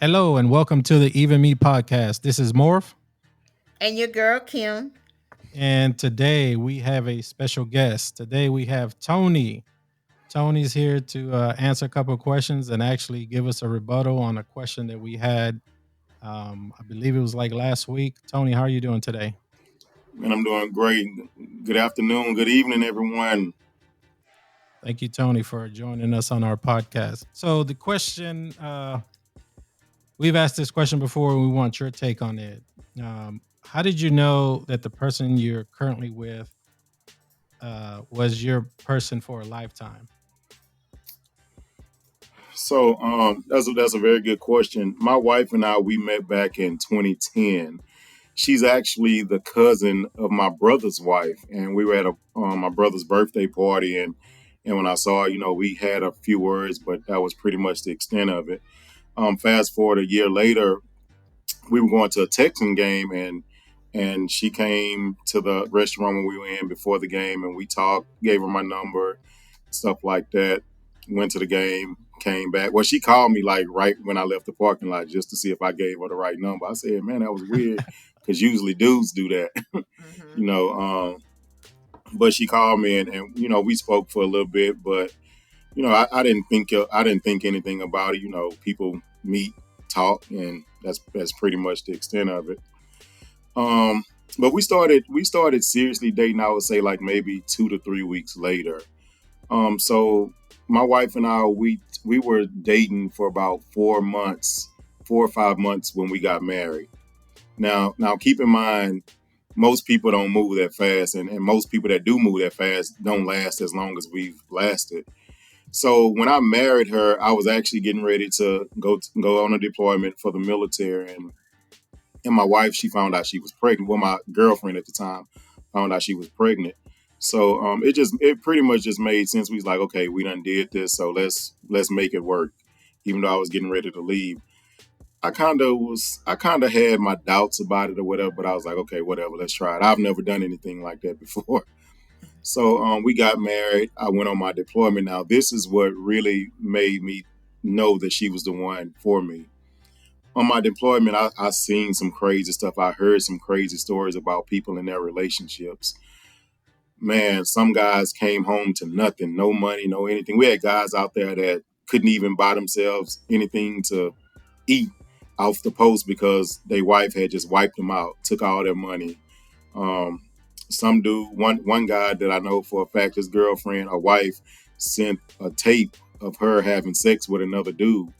Hello and welcome to the Even Me podcast. This is Morph, And your girl Kim. and today we have a special guest. Today we have Tony. Tony's here to answer a couple of questions and actually give us a rebuttal on a question that we had. I believe it was like last week. Tony, how are you doing today? And I'm doing great. Good afternoon, good evening, everyone. Thank you, Tony, for joining us on our podcast. So the question we've asked this question before, and we want your take on it. How did you know that the person you're currently with was your person for a lifetime? That's a very good question. My wife and I we met back in 2010. She's actually the cousin of my brother's wife, and we were at my brother's birthday party, and when I saw her, we had a few words, but that was pretty much the extent of it. Fast forward a year later, we were going to a Texan game, and she came to the restaurant when we were in before the game, and we talked, gave her my number, stuff like that. Went to the game, came back. Well, she called me like right when I left the parking lot just to see if I gave her the right number. I said, "Man, that was weird," because usually dudes do that, you Hmm. know. Um, but she called me, and we spoke for a little bit, but I didn't think anything about it. People meet, talk, and that's pretty much the extent of it. Um, but we started seriously dating. I would say like maybe 2 to 3 weeks later. So my wife and I we were dating for about 4 months, 4 or 5 months when we got married. Now keep in mind, most people don't move that fast, and most people that do move that fast don't last as long as we've lasted. So when I married her, I was actually getting ready to go on a deployment for the military, and my wife, she found out she was pregnant. Well, my girlfriend at the time found out she was pregnant. So it pretty much just made sense. We was like, okay, we done did this, so let's make it work. Even though I was getting ready to leave, I kind of had my doubts about it or whatever, but I was like, okay, whatever, let's try it. I've never done anything like that before. So we got married. I went on my deployment. Now this is what really made me know that she was the one for me. On my deployment, I seen some crazy stuff. I heard some crazy stories about people in their relationships. Man, some guys came home to nothing, no money, no anything. We had guys out there that couldn't even buy themselves anything to eat off the post because their wife had just wiped them out, took all their money. Um, some dude, one guy that I know for a fact, his girlfriend, a wife, sent a tape of her having sex with another dude.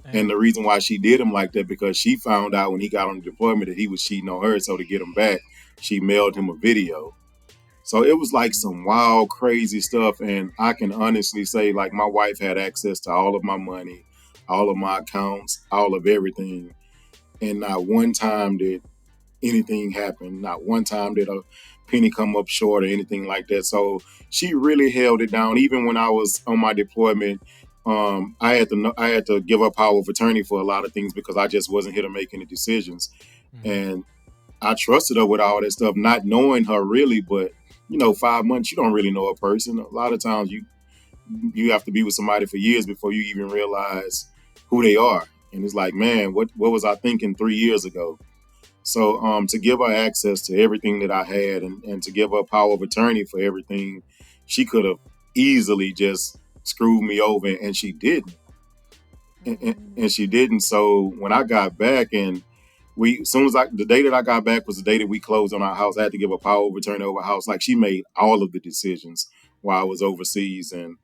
And Damn. the reason why she did him like that because she found out when he got on the deployment that he was cheating on her. So to get him back, she mailed him a video. So it was like some wild, crazy stuff. And I can honestly say, like, my wife had access to all of my money, all of my accounts, all of everything. And not one time did anything happen. Not one time did a penny come up short or anything like that. So she really held it down. Even when I was on my deployment, I had to give up power of attorney for a lot of things because I just wasn't here to make any decisions. Mhm. And I trusted her with all that stuff, not knowing her really. But 5 months, you don't really know a person. A lot of times, you have to be with somebody for years before you even realize who they are. And it's like, man, what was I thinking 3 years ago? So to give her access to everything that I had, and to give her power of attorney for everything, she could have easily just screwed me over, and she didn't. And she didn't. So when I got back, and as soon as the day that I got back was the day that we closed on our house. I had to give a power of attorney over our house. Like, she made all of the decisions while I was overseas, and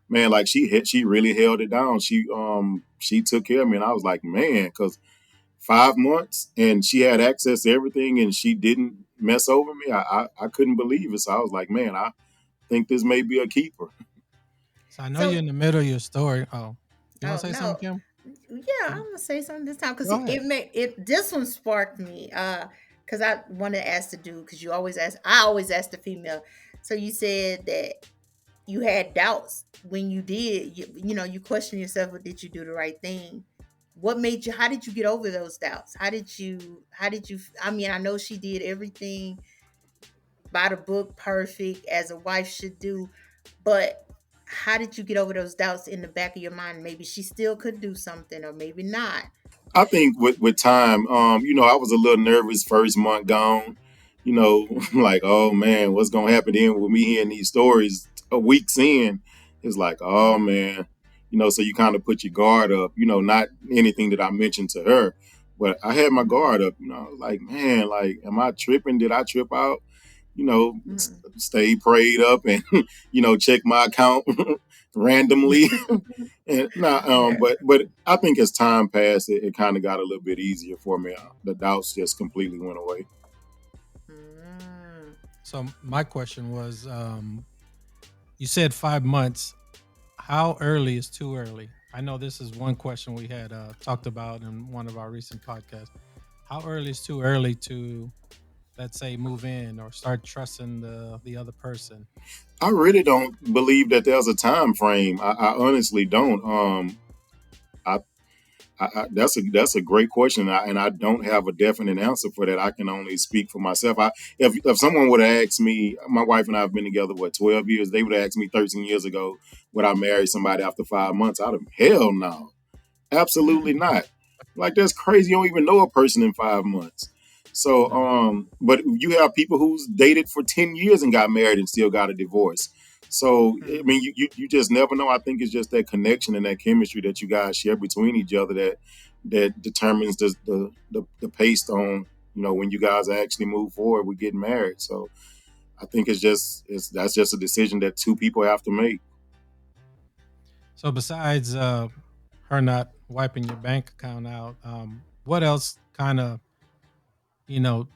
man, like, she really held it down. She took care of me, and I was like, man, because 5 months and she had access to everything and she didn't mess over me. I couldn't believe it. So I was like, man, I think this may be a keeper. So I know you're So, in the middle of your story. Oh, you want oh to say something, no, Kim? yeah, I'm gonna say something this time because Go it ahead. made it. This one sparked me. Because I wanted to ask the dude because you always ask. I always ask the female. So you said that you had doubts when you did. You question yourself, but did you do the right thing? What made you? How did you get over those doubts? How did you? How did you? I mean, I know she did everything by the book, perfect as a wife should do. But how did you get over those doubts in the back of your mind? Maybe she still could do something, or maybe not. I think with time, I was a little nervous first month gone. Like, oh man, what's gonna happen then with me hearing these stories a weeks in? It's like, oh man, so you kind of put your guard up. Not anything that I mentioned to her, but I had my Mhm. guard up. I was like, man, like, am I tripping? Did I trip out? Mhm. Stay prayed up and check my account randomly. And nah, Yeah. but I think as time passed, it kind of got a little bit easier for me. The doubts just completely went away. Mm. So my question was, you said 5 months. How early is too early? I know this is one question we had talked about in one of our recent podcasts. How early is too early to, let's say, move in or start trusting the other person? I really don't believe that there's a time frame. I honestly don't. I, that's a great question, and I don't have a definite answer for that. I can only speak for myself. If someone would have asked me, my wife and I have been together 12 years. They would have asked me 13 years ago, would I marry somebody after 5 months? I'd have hell no. Absolutely not. Like that's crazy. You don't even know a person in 5 months. So, No. but you have people who's dated for 10 years and got married and still got a divorce. So, I Mhm. mean, you just never know. I think it's just that connection and that chemistry that you guys share between each other that determines the pace on when you guys actually move forward with getting married. So, I think it's that's just a decision that two people have to make. So besides her not wiping your bank account out, what else kind of you know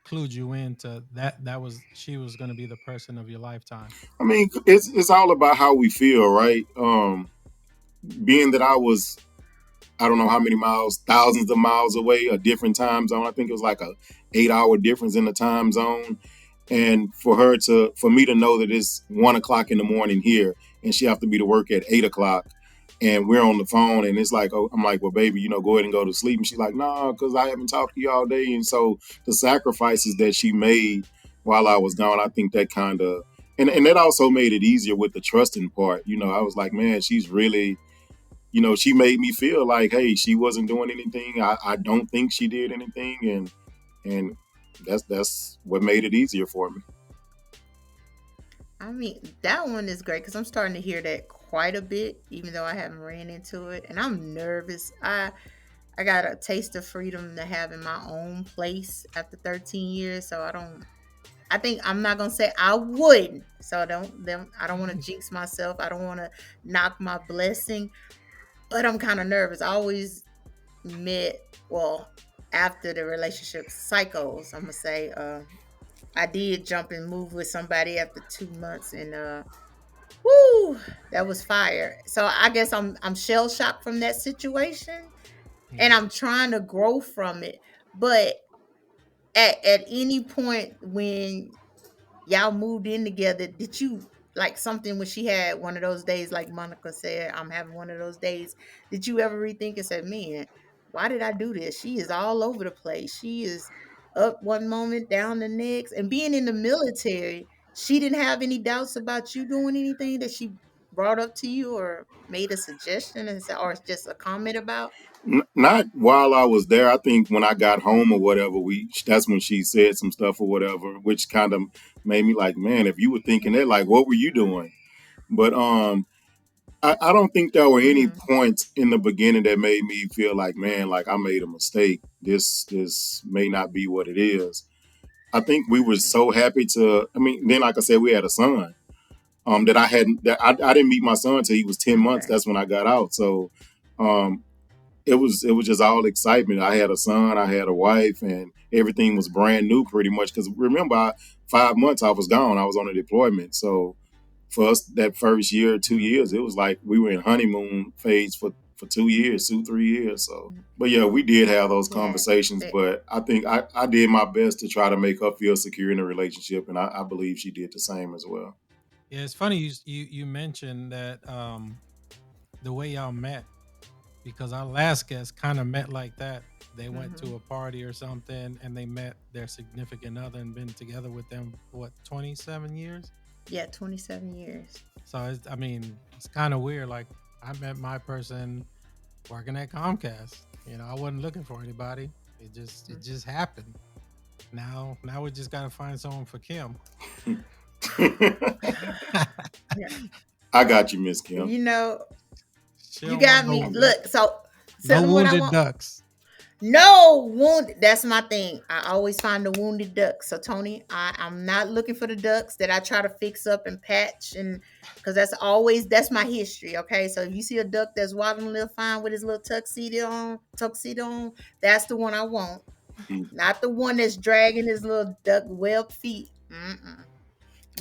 clued you into that was she was going to be the person of your lifetime? I mean, it's all about how we feel, right? Being that I don't know how many miles, thousands of miles away, a different time zone. I think it was like a 8 hour difference in the time zone. And for me to know that it's 1 o'clock in the morning here and she have to be to work at 8 o'clock and we're on the phone and it's like, oh, I'm like, well, baby, go ahead and go to sleep. And she's like, nah, because I haven't talked to you all day. And so the sacrifices that she made while I was gone, I think that kind of, and that also made it easier with the trusting part. I was like, man, she's really she made me feel like, hey, she wasn't doing anything. I don't think she did anything, and that's what made it easier for me. I mean, that one is great because I'm starting to hear that quite a bit, even though I haven't ran into it, and I'm nervous. I got a taste of freedom to have in my own place after 13 years, so I don't. I think I'm not gonna say I wouldn't. So I don't want to jinx myself. I don't want to knock my blessing, but I'm kind of nervous. I always met well after the relationship cycles. I'm gonna say I did jump and move with somebody after 2 months, and whoo, that was fire. So I guess I'm shell shocked from that situation, Yeah. and I'm trying to grow from it. But at any point when y'all moved in together, did you like something when she had one of those days, like Monica said, I'm having one of those days? Did you ever rethink and say, man, why did I do this? She is all over the place. She is up one moment, down the next. And being in the military, she didn't have any doubts about you doing anything that she brought up to you or made a suggestion and said, or just a comment about? Not while I was there. I think when I got home or whatever, we that's when she said some stuff or whatever, which kind of made me like, man, if you were thinking that, like, what were you doing? But I don't think there were any Mm-hmm. points in the beginning that made me feel like, man, like I made a mistake. This may not be what it is. I think we were so happy to. I mean, then like I said, we had a son. That I hadn't. That I didn't meet my son until he was 10 months. Okay. That's when I got out. So, um, it was just all excitement. I had a son. I had a wife, and everything was brand new, pretty much. Because remember, 5 months I was gone. I was on a deployment. So for us, that first year, 2 years, it was like we were in honeymoon phase for 2 years, 2 3 years. So but yeah, we did have those Yeah. conversations, but I think I did my best to try to make her feel secure in the relationship, and I believe she did the same as well. Yeah, it's funny you mentioned that the way y'all met, because our last guest kind of met like that. They went Mm-hmm. to a party or something and they met their significant other and been together with them what 27 years. Yeah, 27 years. So I mean, it's kind of weird. Like I met my person working at Comcast. I wasn't looking for anybody. It just happened. Now we just gotta find someone for Kim. Yeah. I got you, Miss Kim. You know, She you don't want got me. Look, so tell no them what I wounded want. ducks. No wound. That's my thing. I always find the wounded ducks. So Tony, I'm not looking for the ducks that I try to fix up and patch, and because that's my history. Okay, so if you see a duck that's waddling a little fine with his little tuxedo on, that's the one I want. Not the one that's dragging his little duck webbed feet. Mm-mm.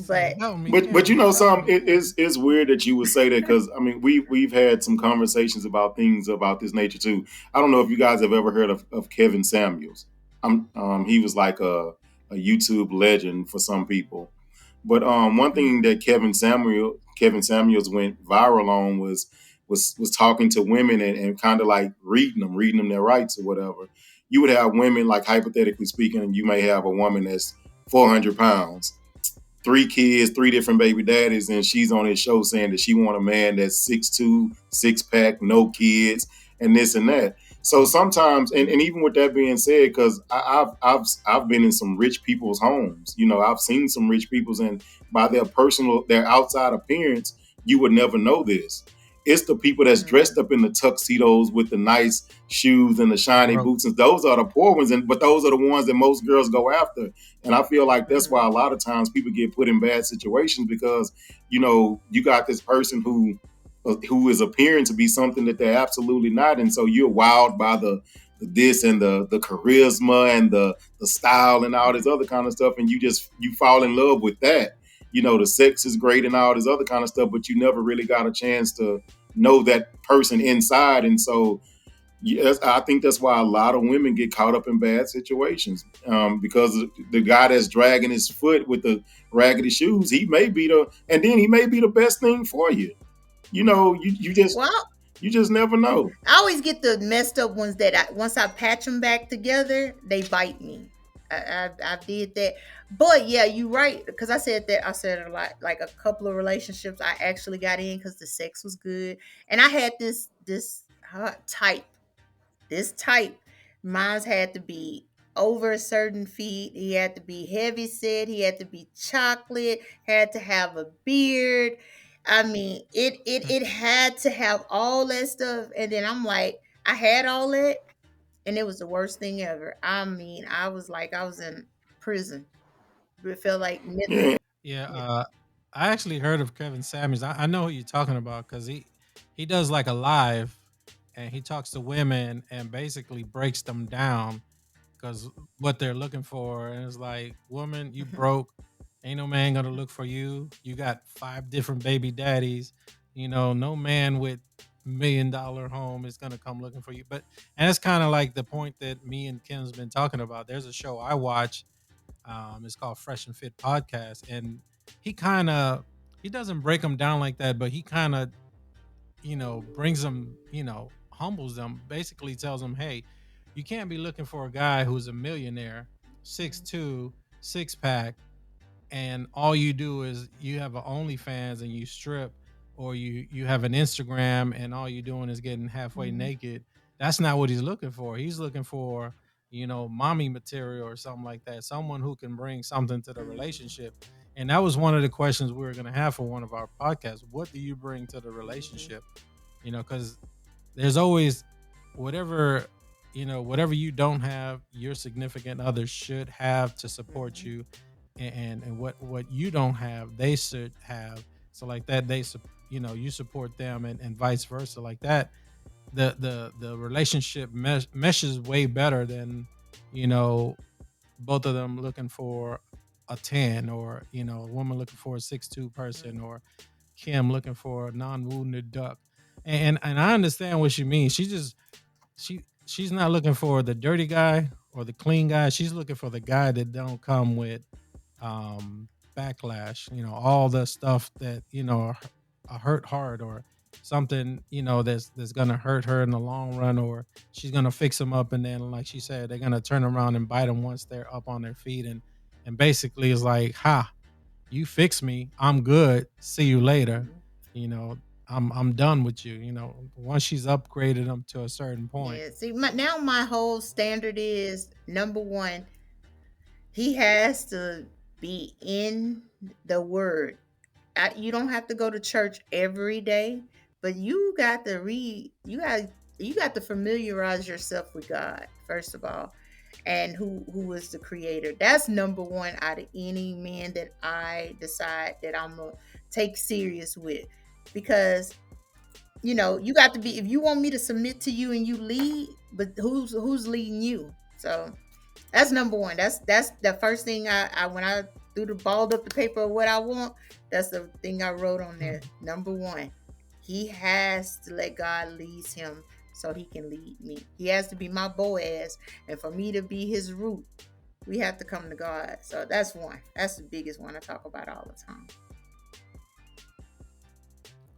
Hey, But help me, But you Kim. know Help some me, Kim. it's weird that you would say that because I mean we've had some conversations about things about this nature too. I don't know if you guys have ever heard of Kevin Samuels. He was like a YouTube legend for some people. But one thing that Kevin Samuels went viral on was talking to women and kind of like reading them their rights or whatever. You would have women like hypothetically speaking, and you may have a woman that's 400 pounds, three kids, three different baby daddies, and she's on his show saying that she want a man that's 6'2", six pack, no kids, and this and that. So sometimes, and even with that being said, because I've been in some rich people's homes. You know, I've seen some rich people's, and by their outside appearance, you would never know this. It's the people that's dressed mm, up in the tuxedos with the nice shoes and the shiny Broke. boots, and those are the poor ones. And but those are the ones that most girls go after. And I feel like that's why mm, a lot of times people get put in bad situations because, you know, you got this person who is appearing to be something that they're absolutely not. And so you're wowed by the this and the charisma and the style and all this mm, other kind of stuff. And you fall in love with that. You know, the sex is great and all this other kind of stuff, but you never really got a chance to know that person inside. And so yes, I think that's why a lot of women get caught up in bad situations because the guy that's dragging his foot with the raggedy shoes, and then he may be the best thing for you. You know, well, you just never know. I always get the messed up ones that once I patch them back together, they bite me. I did that, but yeah, you right because I said it a lot. Like a couple of relationships, I actually got in because the sex was good, and I had type this type. Mine's had to be over a certain feet. He had to be heavy set. He had to be chocolate. Had to have a beard. I mean, it had to have all that stuff. And then I'm like, I had all that, and it was the worst thing ever. I mean, I was like, I was in prison. It felt like Yeah, Yeah, I actually heard of Kevin Samuels. I know who you're talking about because he does like a live, and he talks to women and basically breaks them down because what they're looking for. And it's like, woman, you broke. Ain't no man gonna look for you. You got five different baby daddies. No man with $1 million home is gonna come looking for you. But and it's kind of like the point that me and Kim's been talking about. There's a show I watch. It's called Fresh and Fit Podcast, and he kind of he doesn't break them down like that, but he kind of brings them, humbles them, basically tells them, hey, you can't be looking for a guy who's a millionaire, 6'2", six pack, and all you do is you have an OnlyFans and you strip, or you have an Instagram and all you're doing is getting halfway Mhm. naked. That's not what he's looking for. He's looking for, mommy material or something like that. Someone who can bring something to the relationship. And that was one of the questions we were going to have for one of our podcasts. What do you bring to the Mhm. relationship? Because there's always whatever whatever you don't have, your significant other should have to support Mhm. you, and what you don't have, they should have. So like that, you support them, and vice versa. Like that, the relationship meshes way better than you know both of them looking for a 10, or a woman looking for a 6'2" person, Mhm. or Kim looking for a non-wounded duck. And I understand what she means. She's not looking for the dirty guy or the clean guy. She's looking for the guy that don't come with um backlash, all the stuff that hurt hard, or something that's gonna hurt her in the long run, or she's gonna fix them up, and then like she said, they're gonna turn around and bite them once they're up on their feet, and basically it's like, ha, you fix me, I'm good, see you later. Mhm. you know I'm done with you. You know, once she's upgraded them to a certain point. Yeah. See, now my whole standard is number one, he has to be in the word. You don't have to go to church every day, but you got to read. You got to familiarize yourself with God first of all, and who is the creator. That's number one out of any man that I decide that I'm gonna take serious with, because you got to be. If you want me to submit to you and you lead, but who's leading you? So that's number one. That's the first thing I when I threw the balled up the paper of what I want. That's the thing I wrote on there. Number one, he has to let God lead him so he can lead me. He has to be my Boaz, and for me to be his root, we have to come to God. So that's one. That's the biggest one I talk about all the time.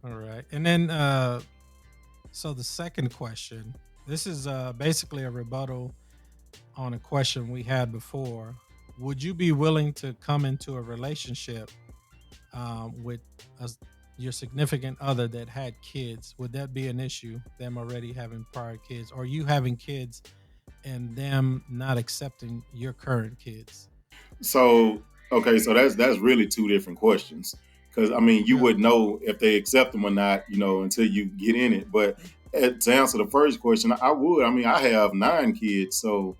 All right. And then so the second question, this is basically a rebuttal on a question we had before. Would you be willing to come into a relationship with a, your significant other that had kids? Would that be an issue, them already having prior kids, or you having kids and them not accepting your current kids? So okay, so that's really two different questions. Because I mean, you Hmm. would know if they accept them or not, until you get in it. But to answer the first question, I would. I mean, I have 9 kids, so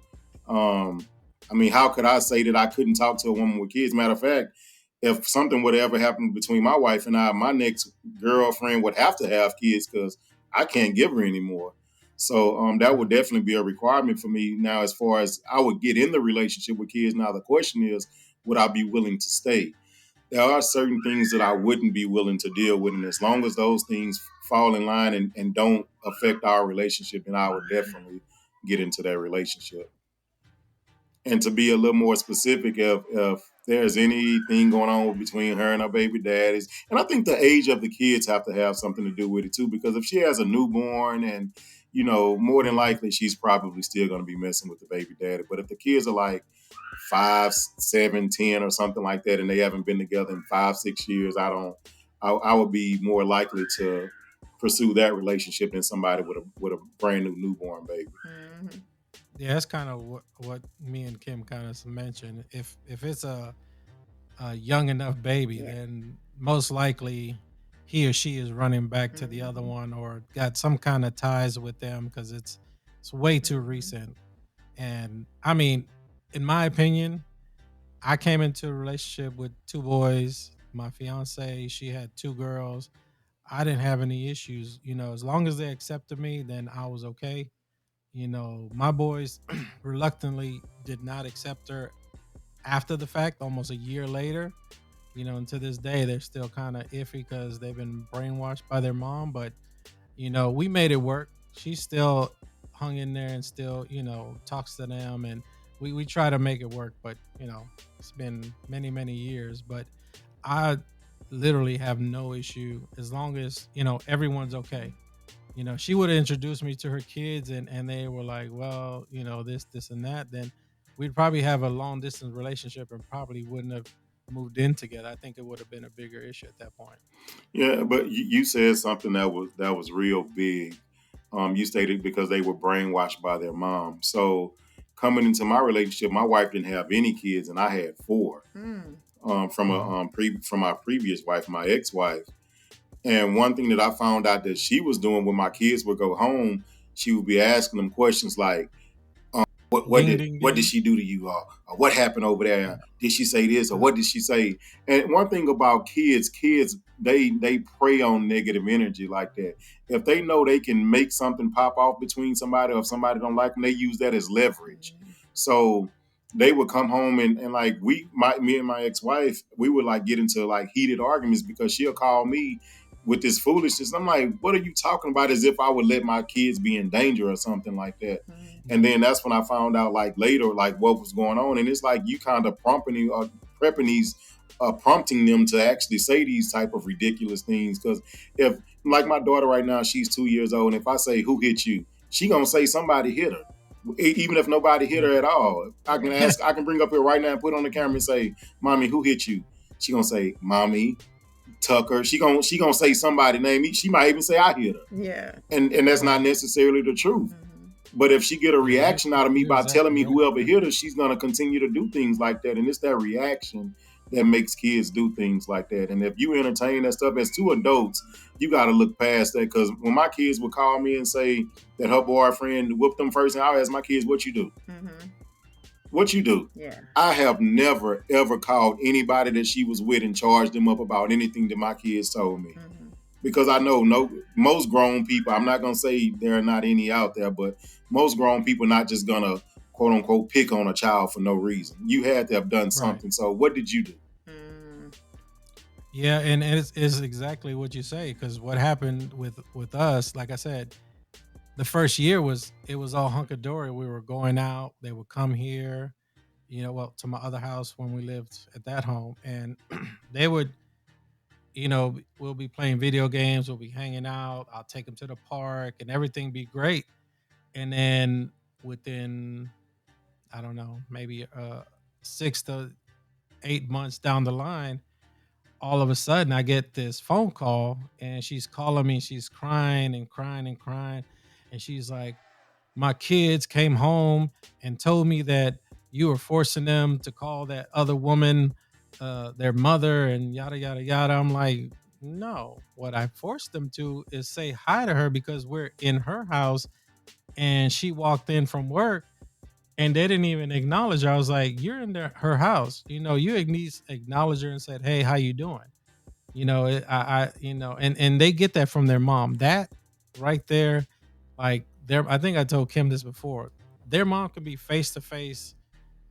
um, I mean, how could I say that I couldn't talk to a woman with kids? Matter of fact, if something would ever happen between my wife and I, my next girlfriend would have to have kids because I can't give her anymore. So that would definitely be a requirement for me. Now, as far as I would get in the relationship with kids, now the question is, would I be willing to stay? There are certain things that I wouldn't be willing to deal with, and as long as those things fall in line and don't affect our relationship, then I would definitely get into that relationship. And to be a little more specific, if there's anything going on between her and her baby daddies, and I think the age of the kids have to have something to do with it too, because if she has a newborn and more than Mhm. likely she's probably still going to be messing with the baby daddy. But if the kids are like 5, 7, 10, or something like that, and they haven't been together in 5, 6 years, I would be more likely to pursue that relationship than somebody with a brand new newborn baby. Hmm. Yeah, that's kind of what me and Kim kind of mentioned. If it's a young enough baby, Yeah. then most likely he or she is running back to the other Hmm. one or got some kind of ties with them because it's way too Hmm. recent. And I mean, in my opinion, I came into a relationship with two boys. My fiance, she had two girls. I didn't have any issues. You know, as long as they accepted me, then I was okay. You know, my boys reluctantly did not accept her after the fact, almost a year later. You know, and to this day, they're still kind of iffy because they've been brainwashed by their mom. But, you know, we made it work. She still hung in there and still, talks to them. And we try to make it work. But, it's been many, many years. But I literally have no issue as long as, everyone's okay. You know, she would have introduced me to her kids and they were like, well, this and that, then we'd probably have a long distance relationship and probably wouldn't have moved in together. I think it would have been a bigger issue at that point. Yeah, but you said something that was real big. You stated because they were brainwashed by their mom. So coming into my relationship, my wife didn't have any kids, and I had 4 Mm. from a Mhm. from my previous wife, my ex-wife. And one thing that I found out that she was doing when my kids would go home, she would be asking them questions like, what what Ding did ding what did ding. she do to you, or what happened over there? Did she say this, or Uh, what did she say? And one thing about kids, they prey on negative energy like that. If they know they can make something pop off between somebody, or if somebody don't like them, they use that as leverage. Mm. So they would come home and like me and my ex-wife, we would like get into like heated arguments because she'll call me with this foolishness. I'm like, what are you talking about? As if I would let my kids be in danger or something like that. Mm. And then that's when I found out like later like what was going on. And it's like you kind of prepping these prompting them to actually say these type of ridiculous things. Because if like my daughter right now, she's 2 years old, and if I say who hit you, she gonna say somebody hit her. Even if nobody hit her at all, I can Yeah. ask, I can bring up here right now and put on the camera and say, "Mommy, who hit you?" She gonna say, "Mommy, Tucker. She gonna say somebody name. She might even say I hit her, Yeah. and that's not Right. necessarily the truth. Hmm. But if she get a Yeah, reaction out of me you're by telling exactly me right. whoever hit her, she's gonna continue to do things like that, and it's that reaction that makes kids do things like that. And if you entertain that stuff as two adults, you got to look past that. Because when my kids would call me and say that her boyfriend whooped them first, and I ask my kids, "What you do? Hmm. What you do?" Yeah. I have never ever called anybody that she was with and charged them up about anything that my kids told me, Hmm. because I know no most grown people. I'm not gonna say there are not any out there, but most grown people not just gonna quote unquote pick on a child for no reason. You had to have done Right. something. So what did you do? Mm. Yeah, and it's exactly what you say, because what happened with us, like I said, the first year it was all hunky dory. We were going out. They would come here, well, to my other house when we lived at that home, and they would, we'll be playing video games, we'll be hanging out. I'll take them to the park, and everything be great. And then within, I don't know, maybe 6 to 8 months down the line, all of a sudden I get this phone call, and she's calling me. She's crying and crying and crying. And she's like, my kids came home and told me that you were forcing them to call that other woman their mother and yada, yada, yada. I'm like, no, what I forced them to is say hi to her because we're in her house, and she walked in from work and they didn't even acknowledge her. I was like, you're in her house. You at least acknowledge her and said, hey, how you doing? And they get that from their mom. That right there, like I think I told Kim this before. Their mom can be face to face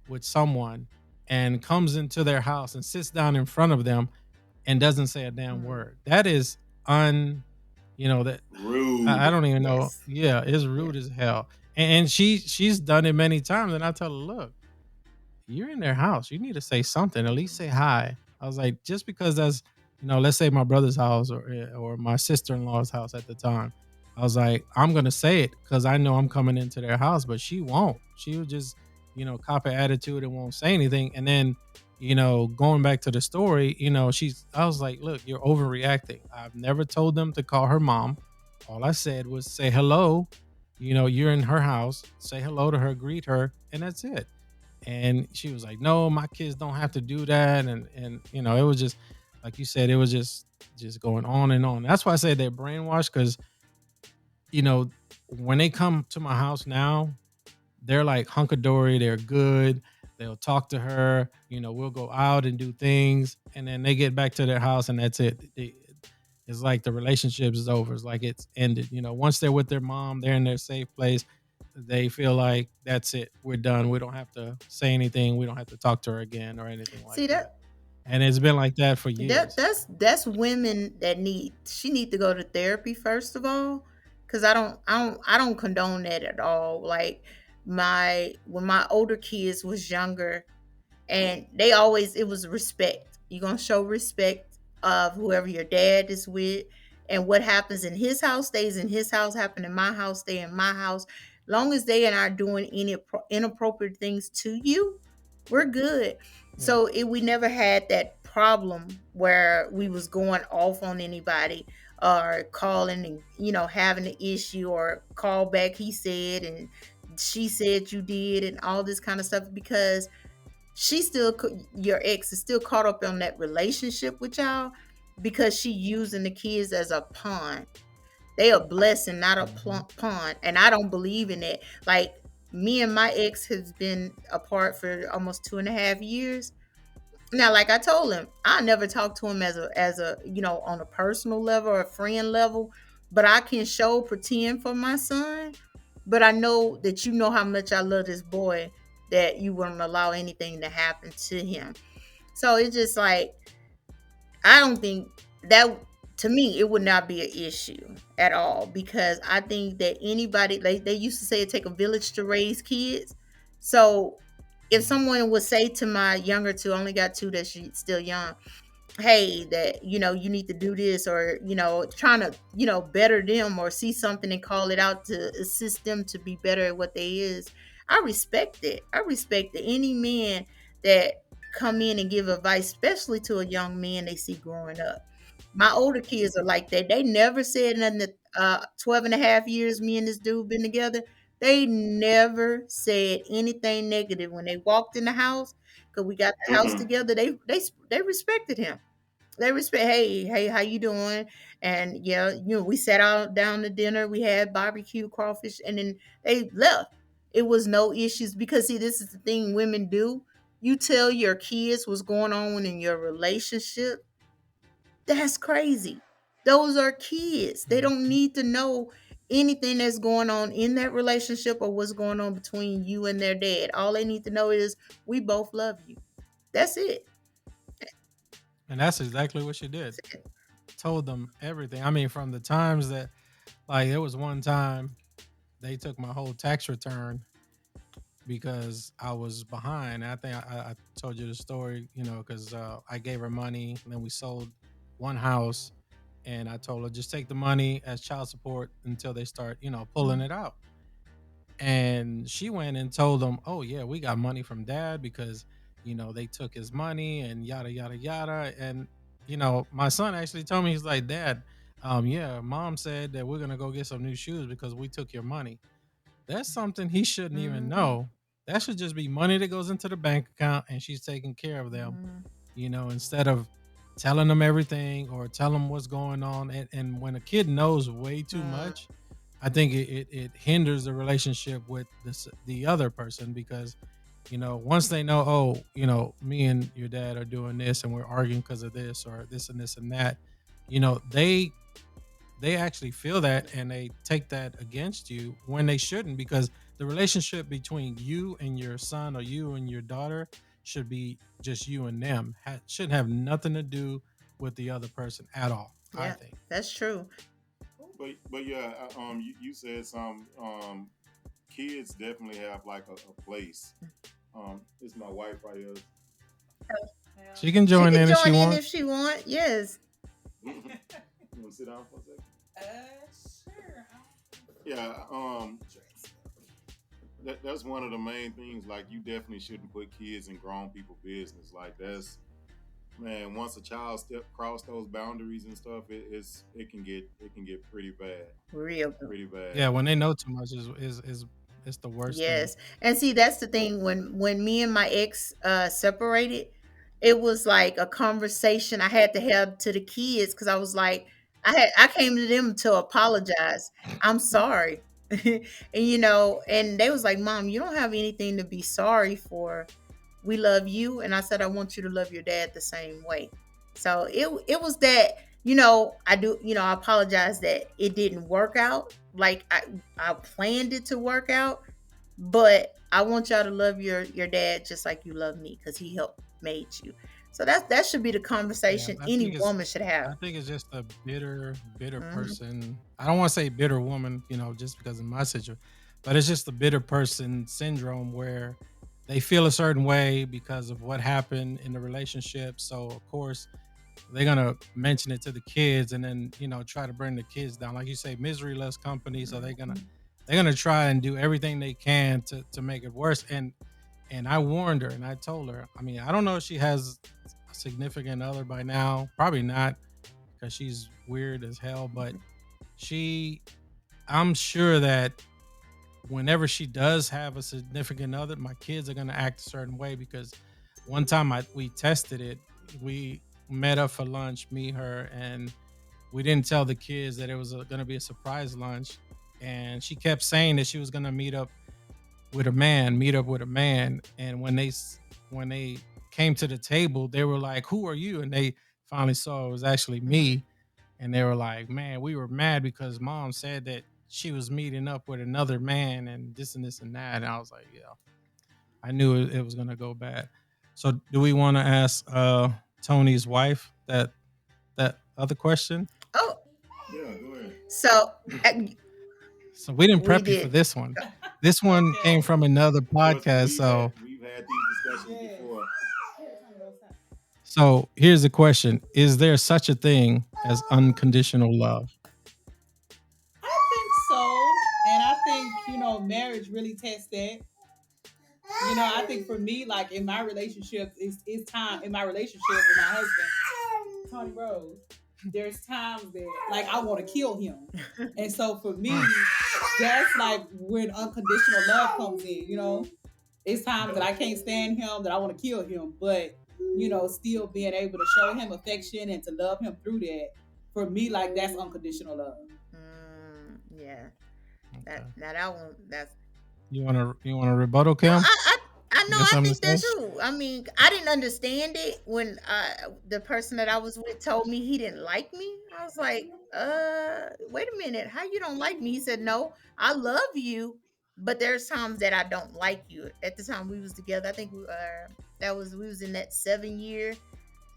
with someone and comes into their house and sits down in front of them and doesn't say a damn Mm. word. That is that I Rude. don't even know. Yes. Yeah, it's Yeah. rude as hell. And she's done it many times, and I tell her, look, you're in their house. You need to say something. At least say hi. I was like, just because that's, let's say my brother's house or my sister in law's house at the time. I was like, I'm gonna say it because I know I'm coming into their house, but she won't. She would just, cop an attitude and won't say anything. And then, going back to the story, I was like, look, you're overreacting. I've never told them to call her mom. All I said was say hello. You're in her house. Say hello to her, greet her, and that's it. And she was like, no, my kids don't have to do that. And it was just like you said, it was just going on and on. That's why I say they're brainwashed, because you know when they come to my house now, they're like hunkadory, they're good. They'll talk to her, we'll go out and do things, and then they get back to their house and that's it. It's like the relationship is over. It's like it's ended. Once they're with their mom, they're in their safe place. They feel like that's it. We're done. We don't have to say anything. We don't have to talk to her again or anything like See that. that And it's been like that for that years. that's women that need to go to therapy first of all, because I don't condone that at all. Like my when my older kids was younger, and they always it was respect. You're gonna show respect of whoever your dad is with, and what happens in his house stays in his house, happen in my house stay in my house. Long as they are not doing any inappropriate things to you, we're good. Yeah. So we never had that problem where we was going off on anybody or calling and having an issue or call back he said and she said you did and all this kind of stuff, because your ex is still caught up on that relationship with y'all, because she using the kids as a pawn. They a blessing, not a Mhm. pawn, and I don't believe in it. Like me and my ex has been apart for almost 2.5 years now. Like I told him, I never talk to him as a on a personal level or a friend level, but I can show pretend for my son. But I know that you know how much I love this boy, that you wouldn't allow anything to happen to him. So it's just like I don't think that, to me it would not be an issue at all, because I think that anybody, like they used to say, it take a village to raise kids. So if Yeah. someone would say to my younger two, I only got two that she's still young, hey, that you need to do this, or trying to better them or see something and call it out to assist them to be better at what they is, I respect it. I respect that any man that come in and give advice, especially to a young man they see growing up. My older kids are like that. They never said nothing. 12 and a half years me and this dude been together. They never said anything negative when they walked in the house because we got the house Mm-mm. together. They respected him. They respect, hey, how you doing? And yeah, we sat out down to dinner. We had barbecue, crawfish, and then they left. It was no issues because see, this is the thing women do. You tell your kids what's going on in your relationship. That's crazy. Those are kids. They don't Mhm. need to know anything that's going on in that relationship or what's going on between you and their dad. All they need to know is we both love you. That's it. And that's exactly what she did. That's it. Told them everything. I mean, from the times that, like, there was one time they took my whole tax return because I was behind. I think I told you the story, because I gave her money, and then we sold one house, and I told her just take the money as child support until they start, pulling Mhm. it out. And she went and told them, "Oh yeah, we got money from dad because they took his money and yada yada yada." And my son actually told me, he's like, "Dad, yeah, mom said that we're gonna go get some new shoes because we took your money." That's something he shouldn't even Mhm. know. That should just be money that goes into the bank account and she's taking care of them, Mhm. instead of telling them everything or tell them what's going on. And when a kid knows way too Mhm. much, I think it hinders the relationship with the other person because, once they know, oh, me and your dad are doing this and we're arguing because of this or this and that, they actually feel that and they take that against you when they shouldn't, because the relationship between you and your son or you and your daughter should be just you and them. Shouldn't have nothing to do with the other person at all, I Yeah, think. that's true. But yeah, you said some kids definitely have like a place. It's my wife right here. She can She join can in if she join in want. if she want. Yes. You want to sit down for a second? Yeah. That's one of the main things. Like, you definitely shouldn't put kids in grown people business. Like, that's, man. Once a child step cross those boundaries and stuff, it can get pretty bad, Real. pretty bad. Yeah, when they know too much is the worst thing. Yes. And see, that's the thing when me and my ex separated, it was like a conversation I had to have to the kids cuz I was like I came to them to apologize. I'm sorry. And and they was like, "Mom, you don't have anything to be sorry for. We love you." And I said, "I want you to love your dad the same way." So it was that, I do, I apologize that it didn't work out like I planned it to work out, but I want y'all to love your dad just like you love me because he helped made you. So that should be the Yeah, conversation I any think it's woman should have. I think it's just a bitter Hmm. person. I don't want to say bitter woman, just because of my situation, but it's just the bitter person syndrome where they feel a certain way because of what happened in the relationship. So of course they're gonna mention it to the kids and then try to bring the kids down. Like you say, misery loves company. So they're gonna try and do everything they can to make it worse. And I warned her and I told her, I mean, I don't know if she has a significant other by now. Probably not because she's weird as hell, but she, I'm sure that whenever she does have a significant other, my kids are going to act a certain way because one time we tested it. We met up for lunch, me, her, and we didn't tell the kids that it was going to be a surprise lunch. And she kept saying that she was going to meet up with a man. And when they came to the table, they were like, "Who are you?" And they finally saw it was actually Hmm. me. And they were like, "Man, we were mad because mom said that she was meeting up with another man and this and that." And I was like, "Yeah, I knew it was gonna go bad." So, do we want to ask Tony's wife that other question? Oh, Yeah, go ahead. so uh, So we didn't we prep you for did. this one. This one came from another Trust me, podcast. So we've had these discussions before. So here's the question: is there such a thing as unconditional love? I think so. And I think, marriage really tests that. I think for me, like in my relationship, it's time in my relationship with my husband, Tony Rose. there's times that like I want to kill him. And so for me, that's like when unconditional love comes in, you know. It's times that I can't stand him, that I want to kill him, but still being able to show him affection and to love him through that. For me, like that's unconditional love. Yeah. Okay. That one, that's You want a rebuttal, no, Kim? I know. You got I something to think that say? too. I mean, I didn't understand it when the person that I was with told me he didn't like me. I was like, wait a minute, how you don't like me? He said, no, I love you, but there's times that I don't like you. At the time we was together, I think we was in that 7 year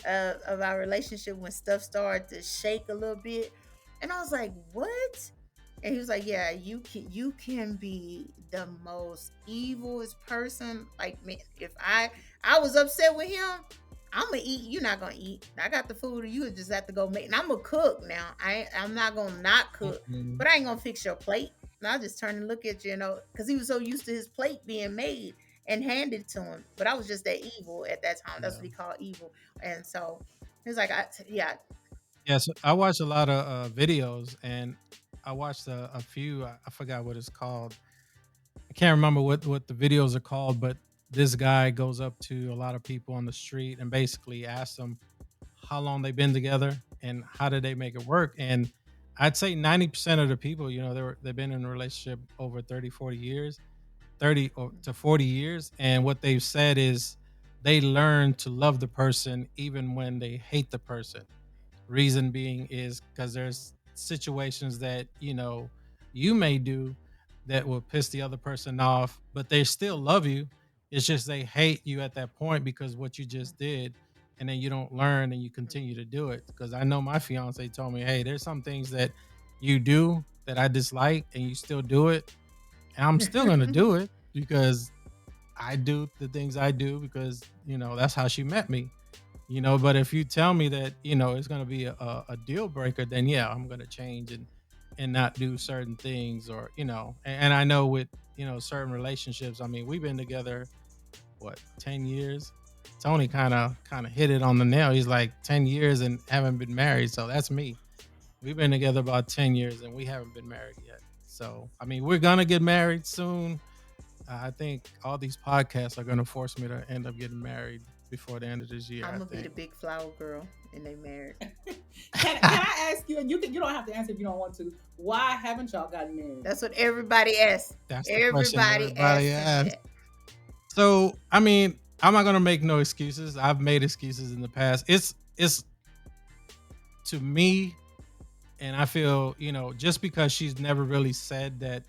of our relationship when stuff started to shake a little bit, and I was like, what? And he was like, yeah, you can be the most evilest person. Like, man, if I was upset with him, I'm gonna eat. You're not gonna eat. I got the food, you just have to go make. And I'm gonna cook now. I'm not gonna not cook, Mhm. but I ain't gonna fix your plate. And I just turn and look at you, because he was so used to his plate being made and handed to him. But I was just that evil at that time. That's Yeah. what he called evil. And so he was like, yeah. Yes, I watch a lot of videos, and I watched a few. I forgot what it's called. I can't remember what the videos are called, but this guy goes up to a lot of people on the street and basically asks them how long they've been together and how did they make it work. And I'd say 90% of the people, they've been in a relationship over 30, 40 years, 30 to 40 years. And what they've said is they learn to love the person even when they hate the person. Reason being is because there's situations that you may do that will piss the other person off, but they still love you. It's just they hate you at that point because what you just did, and then you don't learn and you continue to do it. Because I know my fiance told me, "Hey, there's some things that you do that I dislike, and you still do it, and I'm still gonna do it because I do the things I do because that's how she met me." But if you tell me that it's going to be a deal breaker, then yeah, I'm going to change and not do certain things, or and I know with certain relationships, I mean, we've been together what, 10 years. Tony kind of hit it on the nail. He's like 10 years and haven't been married. So that's me. We've been together about 10 years and we haven't been married yet. So I mean, we're going to get married soon. I think all these podcasts are going to force me to end up getting married before the end of this year, I'm I gonna be the think. big flower girl, and they married. Can I ask you? And you don't have to answer if you don't want to. Why haven't y'all gotten married? That's what everybody asks. That's the question Everybody everybody asks him asks. that. So, I mean, I'm not gonna make no excuses. I've made excuses in the past. It's to me, and I feel just because she's never really said that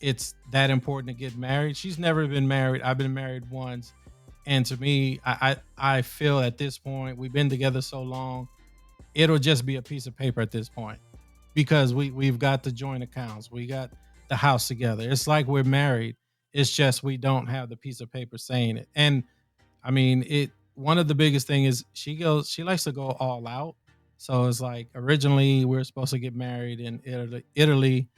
it's that important to get married. She's never been married. I've been married once, and to me, I feel at this point we've been together so long, it'll just be a piece of paper at this point because we've got the joint accounts, we got the house together. It's like we're married. It's just we don't have the piece of paper saying it. And I mean, it. One of the biggest thing is she likes to go all out. So it's like originally we were supposed to get married in Italy,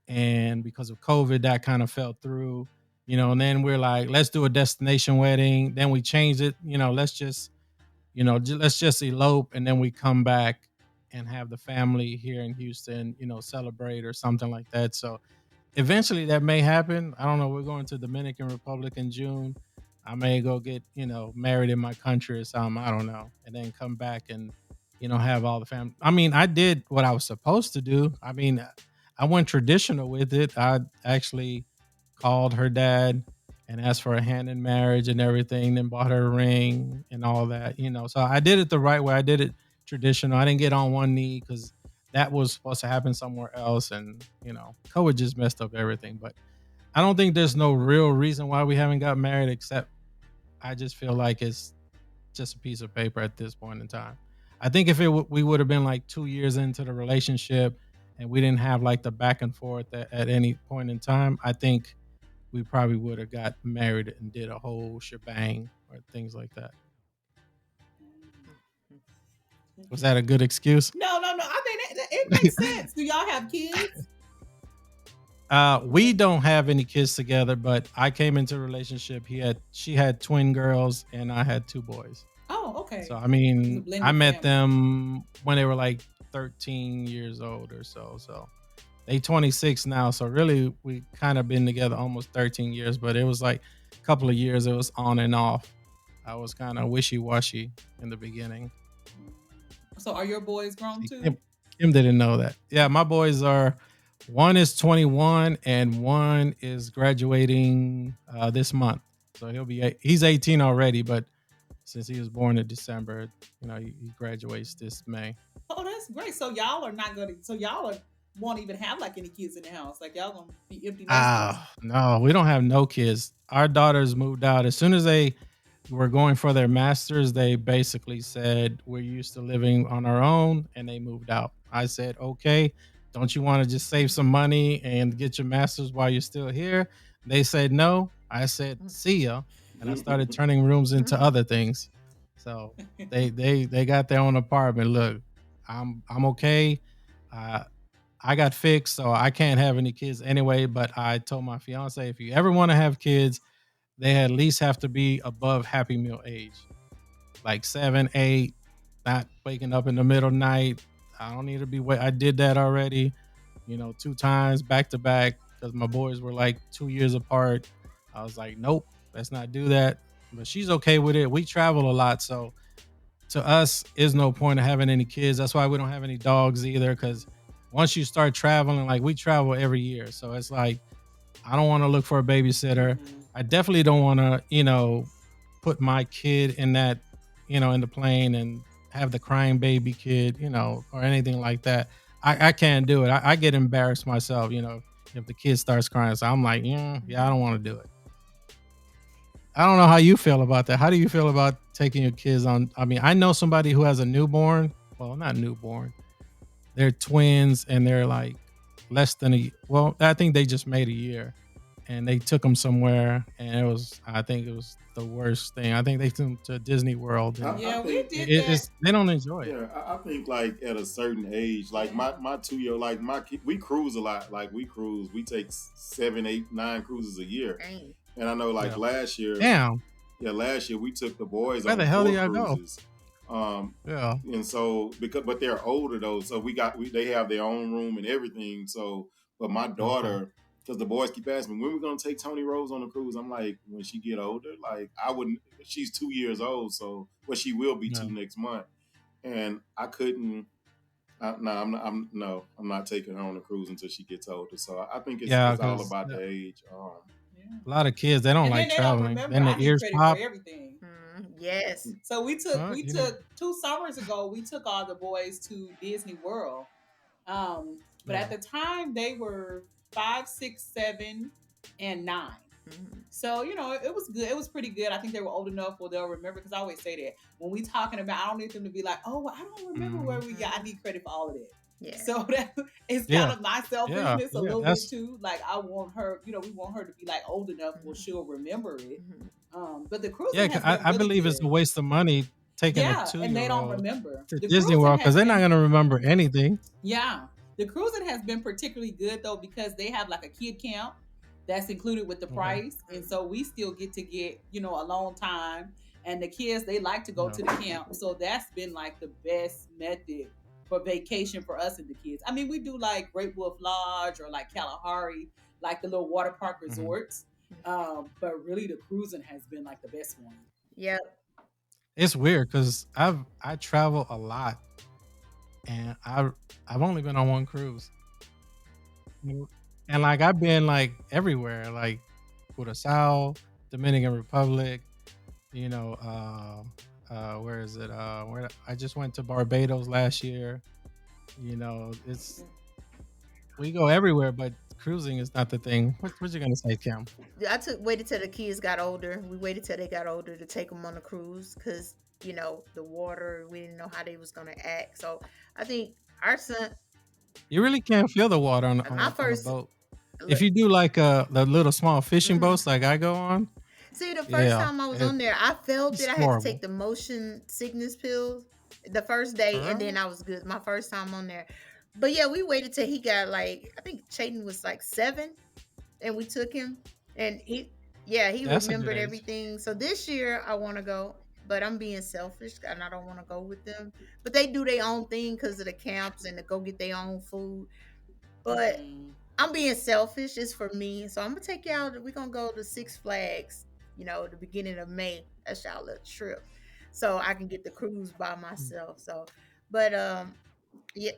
and because of COVID, that kind of fell through. And then we're like, let's do a destination wedding. Then we changed it. Let's just elope, and then we come back and have the family here in Houston, celebrate or something like that. So eventually that may happen. I don't know. We're going to Dominican Republic in June. I may go get, married in my country or something. I don't know. And then come back and, have all the family. I mean, I did what I was supposed to do. I mean, I went traditional with it. I actually called her dad and asked for a hand in marriage and everything, then bought her a ring and all that. So I did it the right way. I did it traditional. I didn't get on one knee because that was supposed to happen somewhere else, and COVID just messed up everything. But I don't think there's no real reason why we haven't got married, except I just feel like it's just a piece of paper at this point in time. I think if we would have been like 2 years into the relationship and we didn't have like the back and forth at any point in time, I think we probably would have got married and did a whole shebang or things like that. Was that a good excuse? No, no, no. I mean, it makes sense. Do y'all have kids? We don't have any kids together, but I came into a relationship. She had twin girls and I had two boys. Oh, Oh, So okay. I It's a mean, I blended met family. them when they were like 13 years old or so. So they 26 now. So really, we kind of been together almost 13 years. But it was like a couple of years. It was on and off. I was kind of wishy washy in the beginning. So are your boys grown See, too? Kim didn't know that. Yeah, my boys are. One is 21 and one is graduating this month. So he's 18 already, but since he was born in December, he graduates this May. Oh, that's great. So y'all are not gonna. So y'all are, won't even have like any kids in the house. Like y'all gonna be empty nesters. Ah, no, we don't have no kids. Our daughters moved out as soon as they were going for their masters. They basically said we're used to living on our own, and they moved out. I said, okay, don't you want to just save some money and get your masters while you're still here? They said no. I said see ya, and I started turning rooms into other things. So they got their own apartment. Look, I'm okay. Uh, I got fixed, so I can't have any kids anyway. But I told my fiance, if you ever want to have kids, they at least have to be above Happy Meal age, like 7, 8, not waking up in the middle of the night. I don't need to be. I did that already, 2 times back to back because my boys were like 2 years apart. I was like, nope, let's not do that. But she's okay with it. We travel a lot, so to us is no point of having any kids. That's why we don't have any dogs either. Because once you start traveling, like we travel every year, so it's like I don't want to look for a babysitter. Mhm. I definitely don't want to, put my kid in that, in the plane and have the crying baby kid, or anything like that. I can't do it. I get embarrassed myself, if the kid starts crying. So I'm like, yeah, I don't want to do it. I don't know how you feel about that. How do you feel about taking your kids on? I mean, I know somebody who has a newborn. Well, not newborn. They're twins and they're like less than well, I think they just made a year and they took them somewhere and I think it was the worst thing. I think they took them to Disney World and I Yeah, we think did that. it's they don't enjoy it. yeah, I think like at a certain age, like Yeah. my 2 year, like we cruise a lot. Like we cruise, we take 7, 8, 9 cruises a year. Dang. And I know like Yeah. last year, Damn. yeah, last year we took the boys Where on the hell do 4 y'all go? cruises. Um, Yeah. and so but they're older though, so they have their own room and everything. So, but my Okay. daughter, because the boys keep asking me when we're gonna take Tony Rose on a cruise, I'm like, when she get older, like I wouldn't. She's 2 years old, so well she will be Yeah. 2 next month, and I couldn't. No, I'm not taking her on a cruise until she gets older. So I think Yeah, it's all because about the age. Yeah. a lot of kids they don't And then like they don't traveling. remember. Then I the need ears credit for pop. everything. Yes. So Huh? we You need. took 2 summers ago. We took all the boys to Disney World. But at Yeah. the time they were 5, 6, 7, and 9. Mhm. So it was good. It was pretty good. I think they were old enough where they'll remember. Because I always say that when we talking about, I don't need them to be like, "Oh, well, I don't remember where Mhm. we got." I need credit for all of that. Yeah. So that it's kind Yeah. of my Yeah. selfishness a Yeah. little bit That's too. Like I want her, we want her to be like old enough where Mhm. she'll remember it. Mhm. But the yeah. cruising 'Cause has been I really believe it's a good. waste of money taking a Yeah, two and they year don't old remember. to The Disney cruising World because has they're not been going to remember anything. Yeah. The cruising has been particularly good though because they have like a kid camp that's included with the Okay. price. And so we still get, a long time. And the kids, they like to go Yeah. to the camp. So that's been like the best method for vacation for us and the kids. I mean, we do like Great Wolf Lodge or like Kalahari, like the little water park Mhm. resorts. But really the cruising has been like the best one. Yep. It's weird because I travel a lot and I've only been on one cruise. Mm, and like I've been like everywhere, like Curacao, Dominican Republic, where is it? Where I just went to Barbados last year. It's we go everywhere, but cruising is not the thing. What you gonna say, Kim? I took waited till the kids got older. We waited till they got older to take them on a cruise because the water. We didn't know how they was gonna act. So I think our son, You really can't feel the water on my on a first boat. If look. you do like the little small fishing Mhm. boats like I go on, See, the first yeah, time I was on there, I felt it's that I had to take horrible. the motion sickness pills the first For day, and then real? I was good. My first time on there, but yeah, we waited till he got like I think Chayton was like 7, and we took him, and he yeah he That's a good remembered age. everything. So this year I want to go. but I'm being selfish and I don't want to go with them. But they do their own thing because of the camps and to go get their own food. But Mhm. I'm being selfish. It's for me. So I'm gonna take y'all. We're gonna go to Six Flags. The beginning of May. That's y'all little trip. So I can get the cruise by myself. So, but yeah.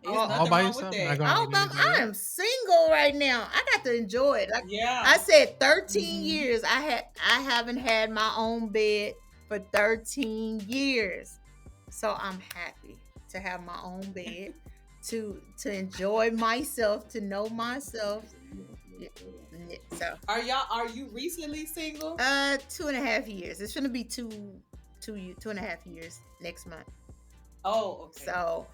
It's All, All nothing by wrong with yourself, not that. going with Alabama, anybody I else. am single right now. I got to enjoy it. Like I Yeah. said, 13 Hmm. years. I haven't had my own bed for 13 years. So I'm happy to have my own bed, to enjoy myself, to know myself. Yeah, yeah. So Are you recently single? 2.5 years. It's gonna be 2.5 years next month. Oh, okay. So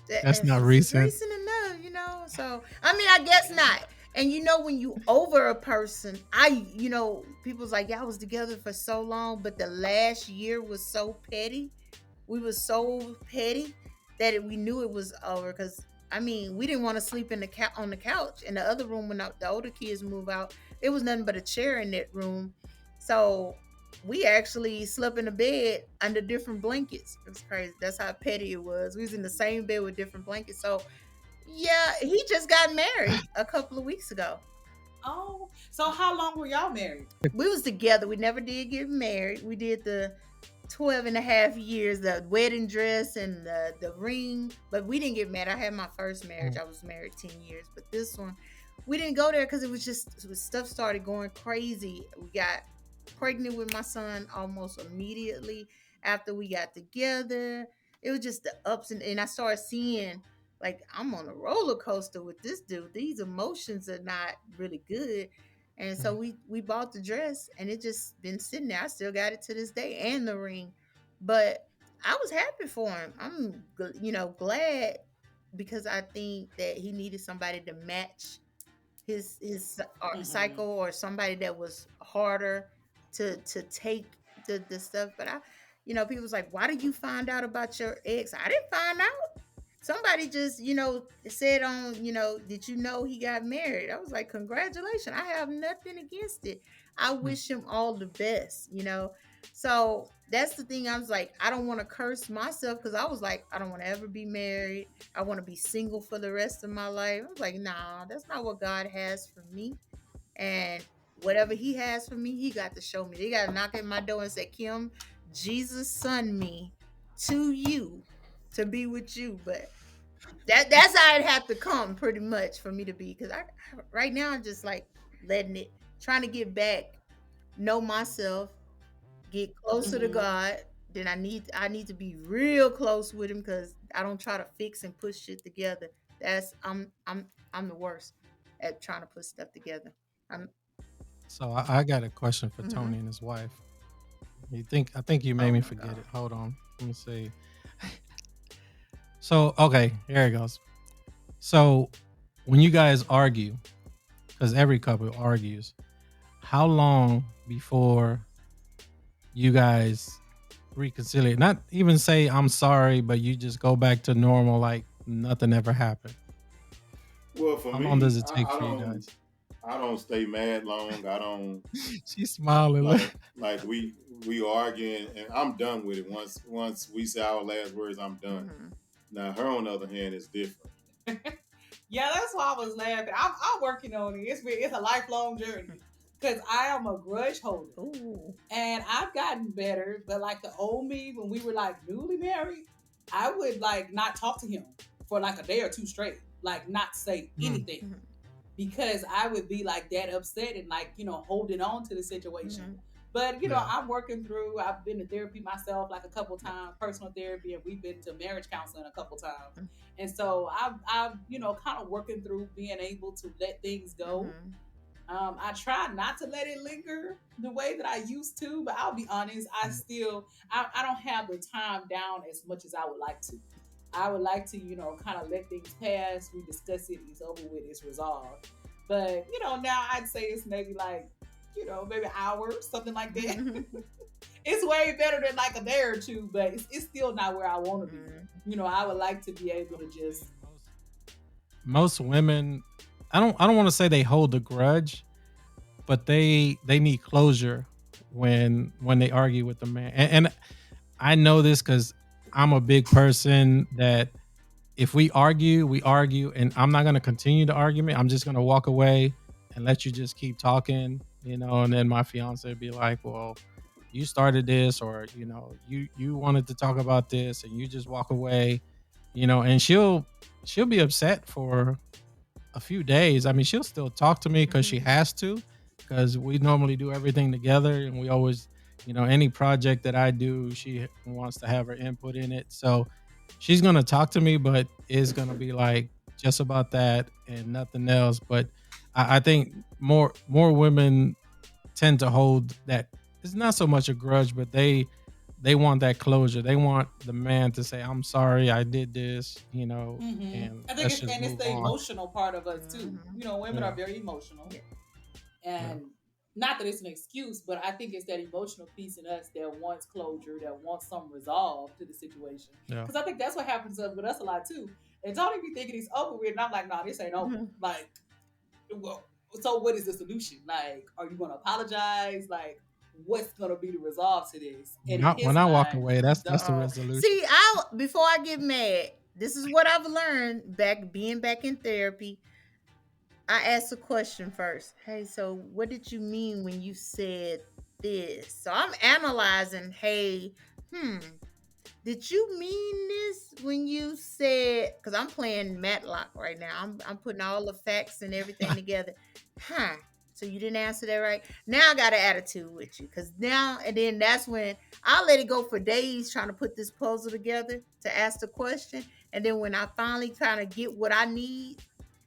Okay. That's not it's recent. recent enough. So I mean, I guess not. And when you over a person, people's like, y'all was together for so long, but the last year was so petty. We was so petty that we knew it was over. Because I mean, we didn't want to sleep on the couch in the other room when the older kids move out. It was nothing but a chair in that room. So we actually slept in the bed under different blankets. It was crazy. That's how petty it was. We was in the same bed with different blankets. So yeah, he just got married a couple of weeks ago. Oh, so how long were y'all married? We was together. We never did get married. We did the 12 and a half years, the wedding dress and the ring, but we didn't get married. I had my first marriage. Mm. I was married 10 years, but this one, we didn't go there because stuff started going crazy. We got pregnant with my son almost immediately after we got together. It was just the ups and I started seeing like I'm on a roller coaster with this dude. These emotions are not really good. And so Mm. we bought the dress and it just been sitting there. I still got it to this day and the ring. But I was happy for him. I'm glad because I think that he needed somebody to match his Mm-hmm. cycle, or somebody that was harder to take the stuff. But people's like, why did you find out about your ex? I didn't find out. Somebody just said on, did you know he got married? I was like, congratulations. I have nothing against it. I Mm. wish him all the best. So that's the thing. I was like, I don't want to curse myself because I was like, I don't want to ever be married. I want to be single for the rest of my life. I was like, nah, that's not what God has for me. And whatever he has for me, he got to show me. They got to knock at my door and say, Kim, Jesus sent me to you to be with you. But that's how it had to come pretty much for me to be. Because I right now I'm just like letting it, trying to get back, know myself, get closer to Mm-hmm. God. Then I need to be real close with him because I don't try to fix and put shit together. That's I'm the worst at trying to put stuff together. I'm So I got a question for hmm Tony and his wife. I think you made Oh me my forget god. it. Hold on. Let me see. So okay, here it goes. So when you guys argue, because every couple argues, how long before you guys reconcile? Not even say I'm sorry, but you just go back to normal, like nothing ever happened. Well, for How long me, does it take I for you don't guys? I don't stay mad long. I don't She's smiling. like we arguing and I'm done with it. Once we say our last words, I'm done. Hmm. Now her on the other hand is different. Yeah, that's why I was laughing. I'm working on it. It's a lifelong journey because I am a grudge holder. Ooh. And I've gotten better, but like the old me when we were like newly married, I would like not talk to him for like a day or two straight, like not say Mm. anything Hmm. because I would be like that upset and like, holding on to the situation. Hmm. But Yeah. I'm working through. I've been to therapy myself like a couple times, personal therapy, and we've been to marriage counseling a couple times. And so I've kind of working through being able to let things go. Hmm. I try not to let it linger the way that I used to, but I'll be honest, I don't have the time down as much as I would like to. I would like to, kind of let things pass. We discuss it, it's over with, it's resolved. But, now I'd say it's maybe like, maybe an hour, something like that. Hmm. It's way better than like a day or two, but it's still not where I want to be. I would like to be able to just, Most women, I don't want to say they hold a grudge, but they need closure when they argue with the man. And I know this because I'm a big person that if we argue, and I'm not gonna continue the argument. I'm just gonna walk away and let you just keep talking, and then my fiance would be like, well, you started this, or you wanted to talk about this and you just walk away, and she'll be upset for a few days. I mean, she'll still talk to me because she Mhm. has to, because we normally do everything together, and we always, any project that I do, she wants to have her input in it. So she's gonna talk to me, but it's gonna be like just about that and nothing else. But I think more women tend to hold that. It's not so much a grudge, but they want that closure. They want the man to say, "I'm sorry, I did this," and I think let's just it's move the on. emotional part of us too. Mhm. Women Yeah, are very emotional, Yeah. yeah, and not that it's an excuse, but I think it's that emotional piece in us that wants closure, that wants some resolve to the situation. yeah. Because I think that's what happens with us a lot too. And Tony be thinking he's over with, and I'm like, nah, this ain't over. Mhm. Like, well, so what is the solution? Like, are you going to apologize? Like, what's going to be the resolve to this? And in Not when his I walk mind, away. That's the the Oh, resolution. see, I before I get mad, this is what I've learned being back in therapy. I asked a question first. Hey, so what did you mean when you said this? So I'm analyzing, hey, hmm, did you mean this when you said, because I'm playing Matlock right now. I'm putting all the facts and everything together. Huh. So you didn't answer that right. Now I got an attitude with you. Cause now and then that's when I'll let it go for days trying to put this puzzle together to ask the question. And then when I finally kind of get what I need,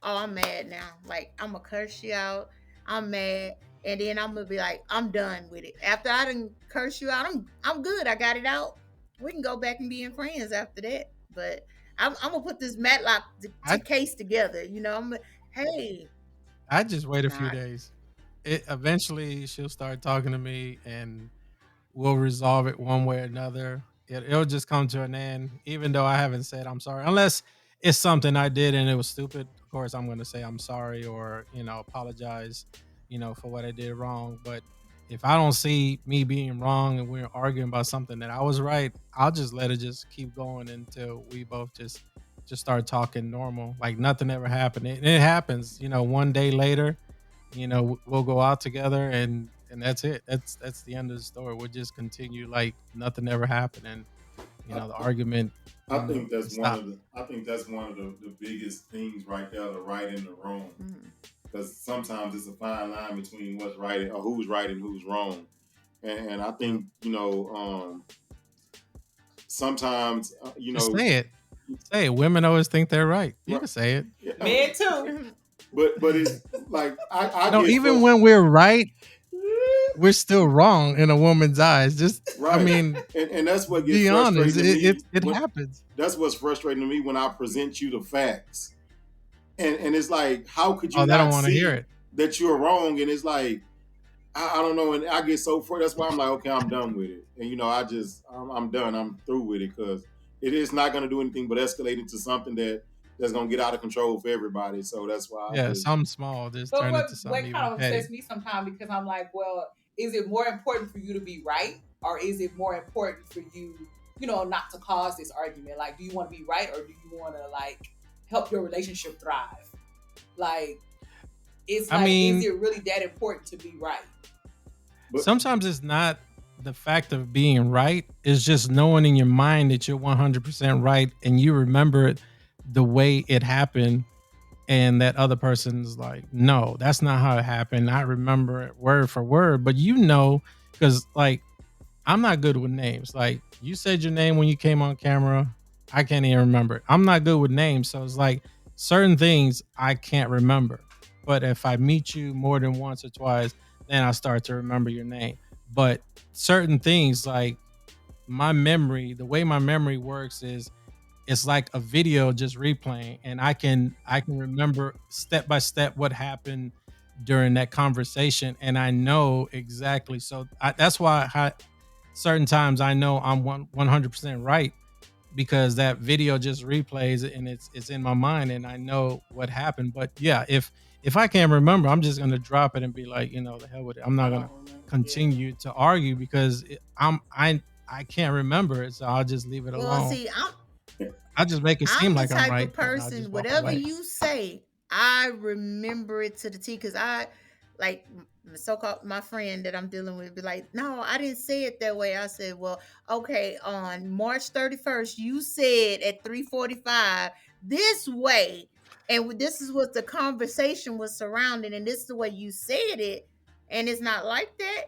oh, I'm mad now. Like I'm gonna curse you out. I'm mad. And then I'm gonna be like, I'm done with it. After I didn't curse you out, I'm good. I got it out. We can go back and being friends after that. But I'm gonna put this Matlock I case together. Hey, I just wait a few not. days. It eventually she'll start talking to me, and we'll resolve it one way or another. It'll just come to an end, even though I haven't said I'm sorry, unless it's something I did and it was stupid. Of course, I'm going to say I'm sorry, or apologize, for what I did wrong. But if I don't see me being wrong and we're arguing about something that I was right, I'll just let it just keep going until we both just start talking normal, like nothing ever happened. It happens, one day later, we'll go out together, and that's it. That's the end of the story. We'll just continue like nothing ever happened, and I, the argument, I think that's one stop. of the. I think that's one of the biggest things right there, the right and the wrong. Mhm. Because sometimes it's a fine line between what's right or who's right and who's wrong. And I think sometimes Just say it. Women always think they're right. You right, can say it. yeah, men too. Mhm. but it's like I No, get even frustrated. when we're right, we're still wrong in a woman's eyes. Just, I Right. mean, And that's what gets be honest. frustrating to It me it when happens. that's what's frustrating to me when I present you the facts. And it's like, how could you Oh, they don't not want to hear see it. that you're wrong? And it's like, I don't know, and I get so frustrated. That's why I'm like, okay, I'm done with it. And I'm done. I'm through with it because it is not going to do anything but escalate into something that's going to get out of control for everybody. So that's why I Yeah, just something small just But turn what into something what kind even of petty. upsets me sometimes because I'm like, well, is it more important for you to be right, or is it more important for you, not to cause this argument? Like, do you want to be right, or do you want to like help your relationship thrive? Like, it's I like, is mean, it really that important to be right? but sometimes it's not the fact of being right, it's just knowing in your mind that you're 100% right, and you remember it the way it happened, and that other person's like, no, that's not how it happened. I remember it word for word. But because like, I'm not good with names. Like, you said your name when you came on camera, I can't even remember it. I'm not good with names, so it's like certain things I can't remember. But if I meet you more than once or twice, then I start to remember your name. But certain things, like the way my memory works is it's like a video just replaying, and I can remember step by step what happened during that conversation, and I know exactly. So that's why certain times I know I'm 100% right, because that video just replays it, and it's in my mind, and I know what happened. But yeah, if I can't remember, I'm just gonna drop it and be like, the hell with it. I'm I not don't gonna remember. Yeah. continue to argue because I can't remember it, so I'll just leave it Well, alone. see, I just make it seem I'm the like I'm type right, of and I'll person, just walk whatever away. you say, I remember it to the T. Because I, like, so called my friend that I'm dealing with, be like, no, I didn't say it that way. I said, well, okay, on March 31st, you said at 3:45 this way. And this is what the conversation was surrounding, and this is the way you said it, and it's not like that.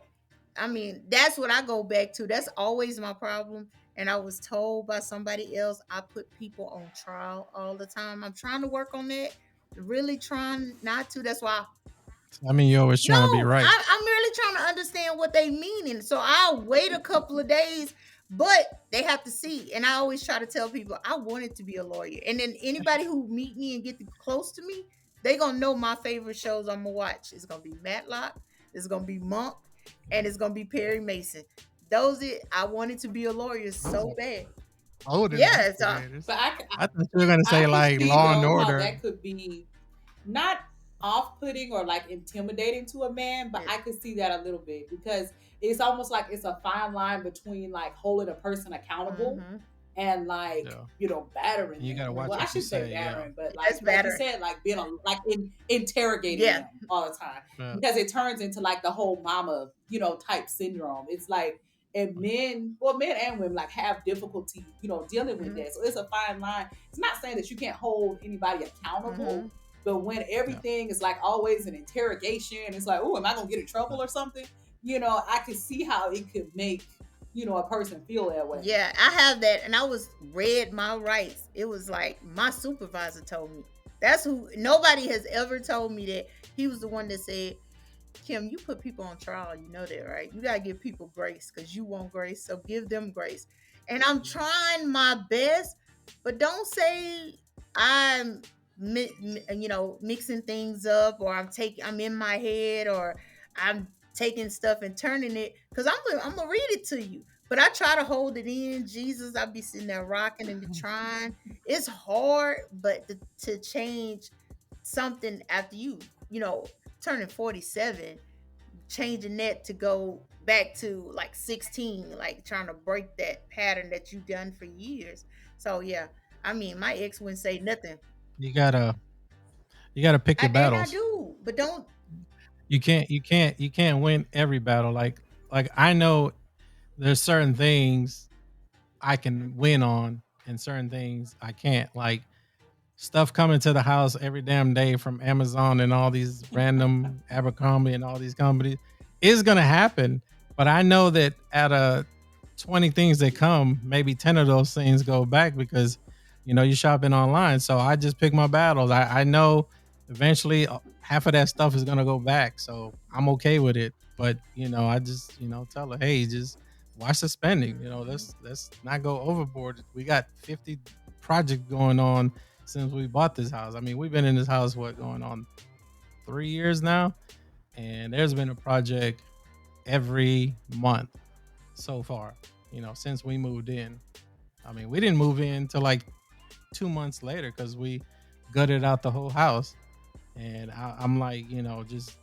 I mean, that's what I go back to. That's always my problem. And I was told by somebody else I put people on trial all the time. I'm trying to work on that. Really trying not to. That's why. I mean, you're always No, trying to be right. I'm really trying to understand what they mean. And so I'll wait a couple of days, but they have to see. And I always try to tell people I wanted to be a lawyer. And then anybody who meet me and get close to me, they gonna know my favorite shows I'm gonna watch. It's gonna be Matlock, it's gonna be Monk, and it's gonna be Perry Mason. Those it. I wanted to be a lawyer Those so are bad. old Yes, investigators. But I thought you were gonna I say could like see Law and though how Order. that could be not off-putting or like intimidating to a man, but I could see that a little bit because it's almost like it's a fine line between like holding a person accountable mm-hmm. and like Yeah, battering and you gotta them. watch Well, I what you should say say. Yeah, battering, but That's like you better. said, like being like interrogating Yeah. them all the time yeah. because it turns into like the whole mama type syndrome. It's like and men, well, men and women like have difficulty dealing with Mm-hmm. that. So it's a fine line. It's not saying that you can't hold anybody accountable. Mm-hmm. But when Yeah. everything is like always an interrogation, it's like, oh, am I gonna get in trouble or something? I could see how it could make a person feel that way. Yeah, I have that, and I was read my rights. It was like my supervisor told me. That's who. Nobody has ever told me that. He was the one that said, "Kim, you put people on trial. You know that, right? You gotta give people grace because you want grace. So give them grace." And I'm trying my best, but don't say I'm, mixing things up, or I'm in my head, or I'm taking stuff and turning it, because I'm gonna read it to you. But I try to hold it in. Jesus, I be sitting there rocking and be trying. It's hard, but to change something after turning 47, changing that to go back to like 16, like trying to break that pattern that you've done for years. So yeah, I mean, my ex wouldn't say nothing. You gotta pick your I battles. do, but don't. You can't win every battle. Like I know there's certain things I can win on, and certain things I can't. Like stuff coming to the house every damn day from Amazon and all these random Abercrombie and all these companies is gonna happen. But I know that out of 20 things that come, maybe 10 of those things go back because you're shopping online. So I just pick my battles. I know eventually half of that stuff is gonna go back. So I'm okay with it. But I just tell her, hey, just watch the spending. Let's not go overboard. We got 50 projects going on since we bought this house. I mean, we've been in this house going on 3 years now, and there's been a project every month so far. Since we moved in. I mean, we didn't move in till like 2 months later because we gutted out the whole house, and I'm like, just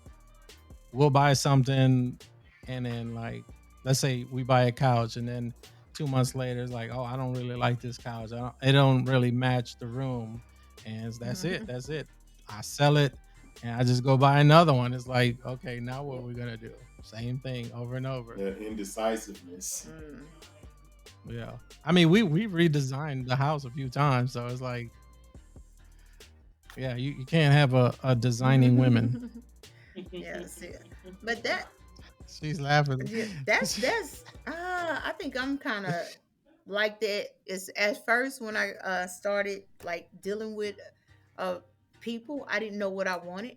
we'll buy something, and then like let's say we buy a couch, and then 2 months later it's like, oh, I don't really like this couch. It don't really match the room, and that's it. Mhm. That's it. I sell it, and I just go buy another one. It's like, okay, now what are we gonna do? Same thing over and over. The indecisiveness. Mm. Yeah. I mean, we redesigned the house a few times, so it's like, yeah, you can't have a designing women. Yeah, see, but that She's laughing. yeah, that's I think I'm kind of like that. Is at first when I started like dealing with uh people, I didn't know what I wanted.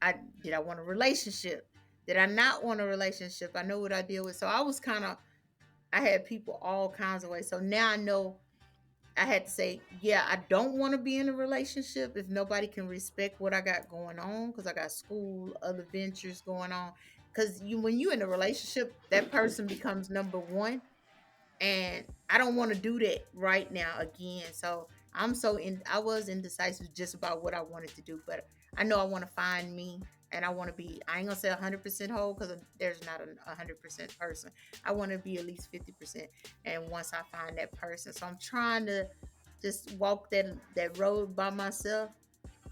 I want a relationship? Did I not want a relationship? I know what I deal with. So I was kind of, I had people all kinds of ways. So now I know I had to say, yeah, I don't want to be in a relationship if nobody can respect what I got going on, because I got school, other ventures going on. Because when you in a relationship, that person becomes number one, and I don't want to do that right now again. So I was indecisive just about what I wanted to do, but I know I want to find me, and I want to be, I ain't gonna say 100% whole because there's not a 100% person. I want to be at least 50%. And once I find that person, so I'm trying to just walk that road by myself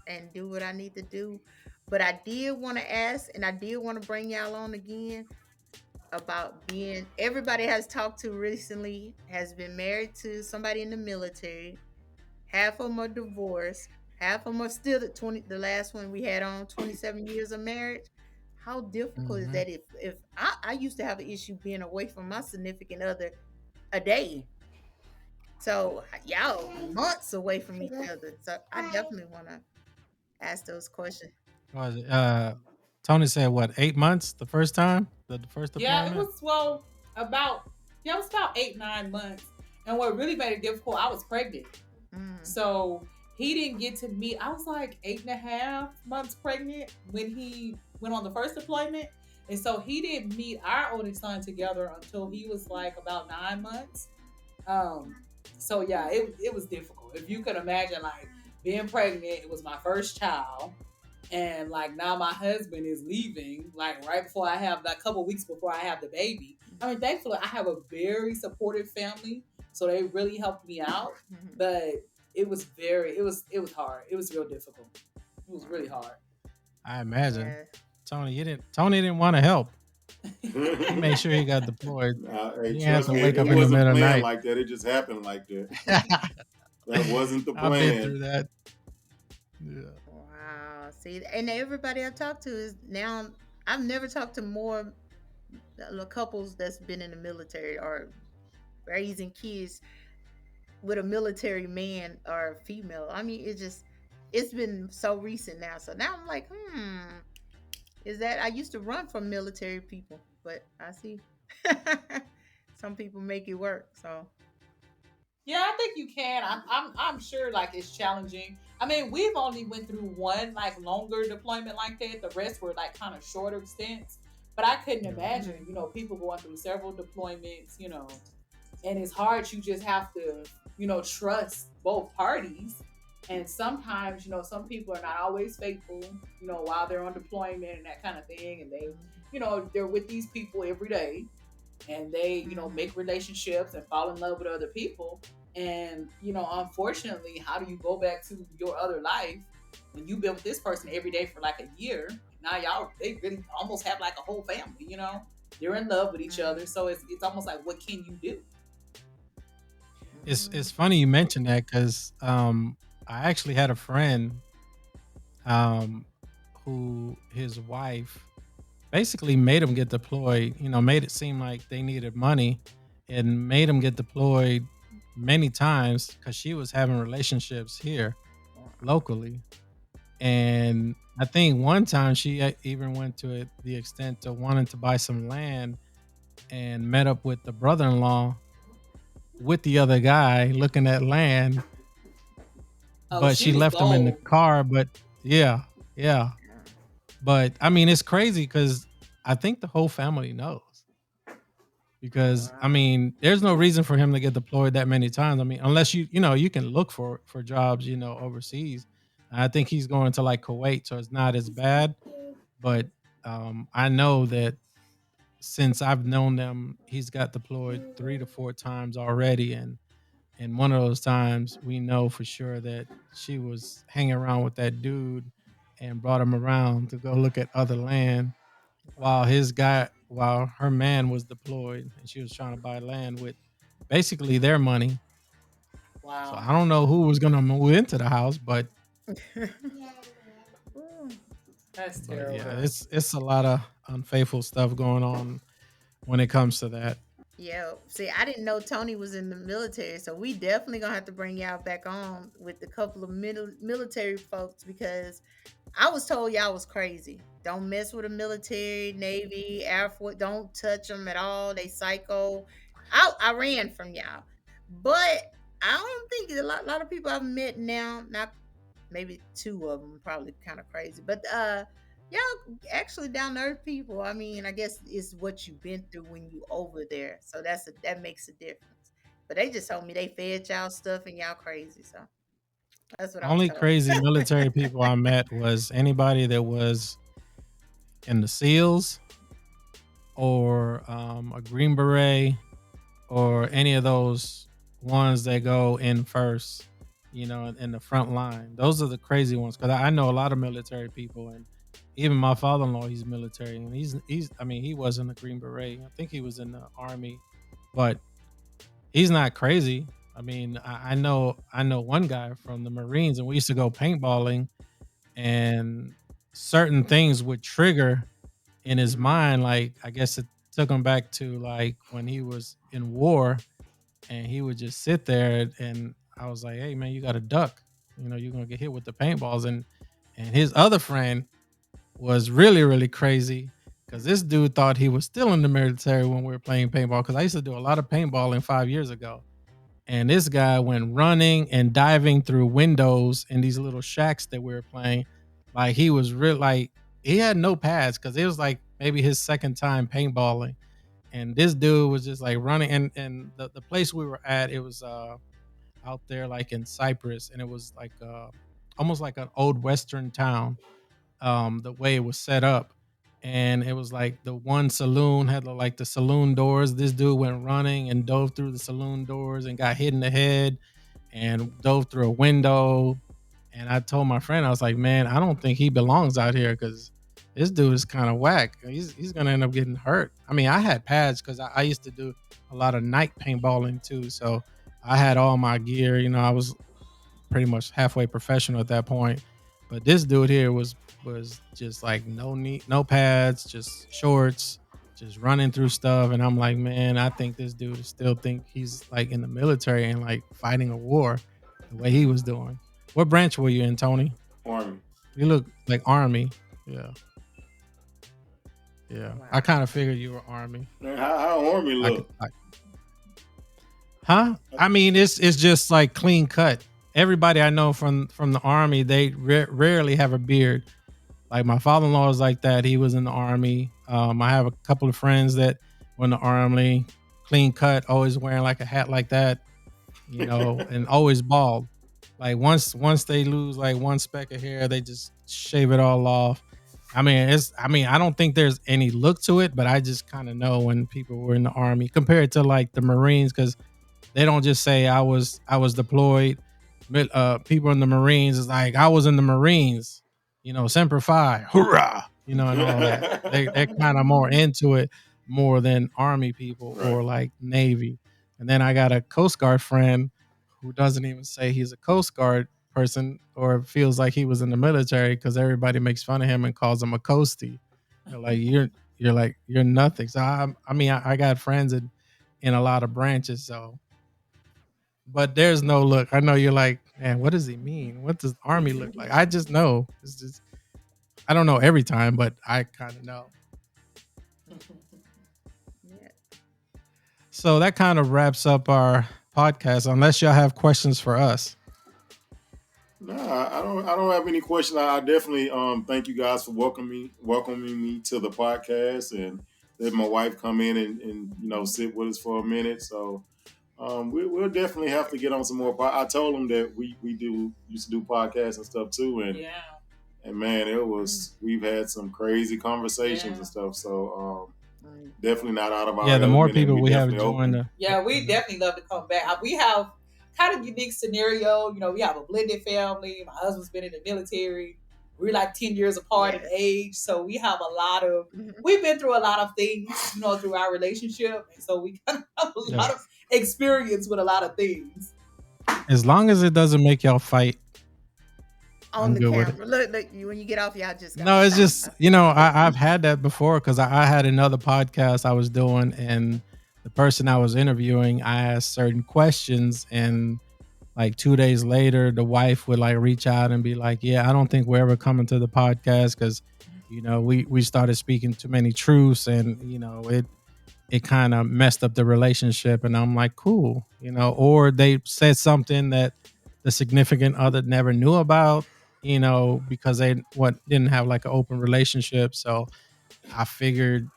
and do what I need to do. But I did want to ask, and I did want to bring y'all on again about being, everybody has talked to recently has been married to somebody in the military. Half of them are divorced. Half of them are still at 20. The last one we had on 27 years of marriage. How difficult is Hmm. that? If I used to have an issue being away from my significant other a day, so y'all months away from each other. So I definitely want to ask those questions. Was it, Tony said what, 8 months the first time, the first Yeah, it deployment? was about yeah, it was about 8 9 months. And what really made it difficult, I was pregnant. Mm, So he didn't get to meet. I was like 8.5 months pregnant when he went on the first deployment. And so he didn't meet our oldest son together until he was like about 9 months. Um, so yeah, it was difficult. If you could imagine like being pregnant, it was my first child. And like now my husband is leaving, like right before I have that couple weeks before I have the baby. I mean, thankfully I have a very supportive family, so they really helped me out. mhm. But it was hard. It was real difficult. It was really hard. I imagine. Yeah. Tony didn't want to help. He made sure he Hey, got deployed. He didn't have trust to me, wake it up in the wasn't middle of the planned night. like that. It just happened like that. That wasn't the I've been plan. through that. Yeah. Wow. See, and everybody I've talked to is now. I've never talked to more couples that's been in the military or raising kids with a military man or female. I mean, it's been so recent now. So now I'm like, is that I used to run from military people, but I see some people make it work. So Yeah, I think you can. I'm sure like it's challenging. I mean, we've only went through one like longer deployment like that. The rest were like kind of shorter stints. But I couldn't Yeah. imagine, people going through several deployments. And it's hard. You just have to, trust both parties. And sometimes, some people are not always faithful, while they're on deployment and that kind of thing. And they, they're with these people every day, and they, mhm. make relationships and fall in love with other people. And, unfortunately, how do you go back to your other life when you've been with this person every day for like a year? Now y'all, they really almost have like a whole family. They're in love with each other. Mhm. So it's almost like, what can you do? It's Mhm. funny you mentioned that because I actually had a friend um, who his wife basically made him get deployed. Made it seem like they needed money, and made him get deployed many times because she was having relationships here Wow. locally. And I think one time she even went to it, the extent of wanting to buy some land and met up with the brother-in-law with the other guy looking at land, Oh, but she she was left him in the bold. car. But yeah, yeah. Yeah. But I mean, it's crazy because I think the whole family knows. Because I Wow. mean, there's no reason for him to get deployed that many times. I mean, unless you can look for jobs, overseas. I think he's going to like Kuwait, so it's not as bad. But I know that since I've known them, he's got deployed 3 to 4 times already, and one of those times we know for sure that she was hanging around with that dude and brought him around to go look at other land Wow. while her man was deployed, and she was trying to buy land with basically their money. So Wow. I don't know who was gonna move into the house, but Ooh. That's yeah, terrible. Wow. it's a lot of unfaithful stuff going on when it comes to that. Yeah. See, I didn't know Tony was in the military, so we definitely gonna have to bring y'all back on with a couple of military folks because I was told y'all was crazy. Don't mess with the military, Navy, Air Force. Don't touch them at all. They psycho. I ran from y'all, but I don't think a lot of people I've met now. Not maybe two of them probably kind of crazy, but y'all actually down to earth people. I mean, I guess it's what you've been through when you over there, so that makes a difference. But they just told me they fed y'all stuff and y'all crazy. So. That's what I was Only told. crazy military people I met was anybody that was in the SEALs or a Green Beret or any of those ones that go in first, in the front line. Those are the crazy ones because I know a lot of military people, and even my father-in-law, he's military, and he's. I mean, he was in the Green Beret. I think he was in the Army, but he's not crazy. I mean, I know one guy from the Marines, and we used to go paintballing, and certain things would trigger in his mind. Like I guess it took him back to like when he was in war, and he would just sit there, and I was like, "Hey man, you got to duck. You're gonna get hit with the paintballs." And his other friend was really really crazy because this dude thought he was still in the military when we were playing paintball. Because I used to do a lot of paintballing 5 years ago, and this guy went running and diving through windows in these little shacks that we were playing. Like he was real, like he had no pads because it was like maybe his second time paintballing, and this dude was just like running. And the place we were at, it was out there like in Cyprus, and it was like almost like an old western town, the way it was set up. And it was like the one saloon had like the saloon doors. This dude went running and dove through the saloon doors and got hit in the head and dove through a window. And I told my friend, I was like, man, I don't think he belongs out here because this dude is kind of whack. He's gonna end up getting hurt. I mean, I had pads because I used to do a lot of night paintballing too. So I had all my gear. I was pretty much halfway professional at that point. But this dude here was just like no need, no pads, just shorts, just running through stuff. And I'm like, man, I think this dude still think he's like in the military and like fighting a war the way he was doing. What branch were you in, Tony? Army. You look like Army. Yeah. Yeah. I Wow. kind of figured you were Army. Man, how Army I could look? Huh? I mean, it's just like clean cut. Everybody I know from the army, they rarely have a beard. Like my father-in-law is like that. He was in the army. I have a couple of friends that were in the army, clean cut, always wearing like a hat like that, and always bald. Like once they lose like one speck of hair, they just shave it all off. I don't think there's any look to it, but I just kind of know when people were in the army compared to like the Marines, because they don't just say I was deployed. People in the Marines is like I was in the Marines, Semper Fi, hoorah, and all that. They're kind of more into it more than Army people Right. or like Navy. And then I got a Coast Guard friend who doesn't even say he's a Coast Guard person or feels like he was in the military because everybody makes fun of him and calls him a coastie. They're like you're nothing. So I got friends in a lot of branches, so but there's no look. I know you're like, man, what does he mean? What does army look like? I just know. It's just I don't know every time, but I kind of know. Yeah. So that kind of wraps up our podcast. Unless y'all have questions for us. No, I don't have any questions. I definitely thank you guys for welcoming me to the podcast and let my wife come in and sit with us for a minute. So we'll definitely have to get on some more. I told them that we do used to do podcasts and stuff too, Yeah. and man, we've had some crazy conversations and stuff. So Mm. definitely not out of our Yeah, the more element, and people we we have definitely join open. the Yeah, we definitely love to come back. We have kind of unique scenario. We have a blended family. My husband's been in the military. We're like 10 years apart in Yes. age. So we have a lot of, Mhm. we've been through a lot of things, through our relationship. And so we kind of have a Yeah. lot of experience with a lot of things. As long as it doesn't make y'all fight, On I'm the good with it. camera. Look, when you get off, y'all just No, it's just I've had that before because I had another podcast I was doing, and the person I was interviewing, I asked certain questions, and like 2 days later, the wife would like reach out and be like, "Yeah, I don't think we're ever coming to the podcast because, we started speaking too many truths, and it kind of messed up the relationship." And I'm like, cool, or they said something that the significant other never knew about, because they didn't have like an open relationship. So I figured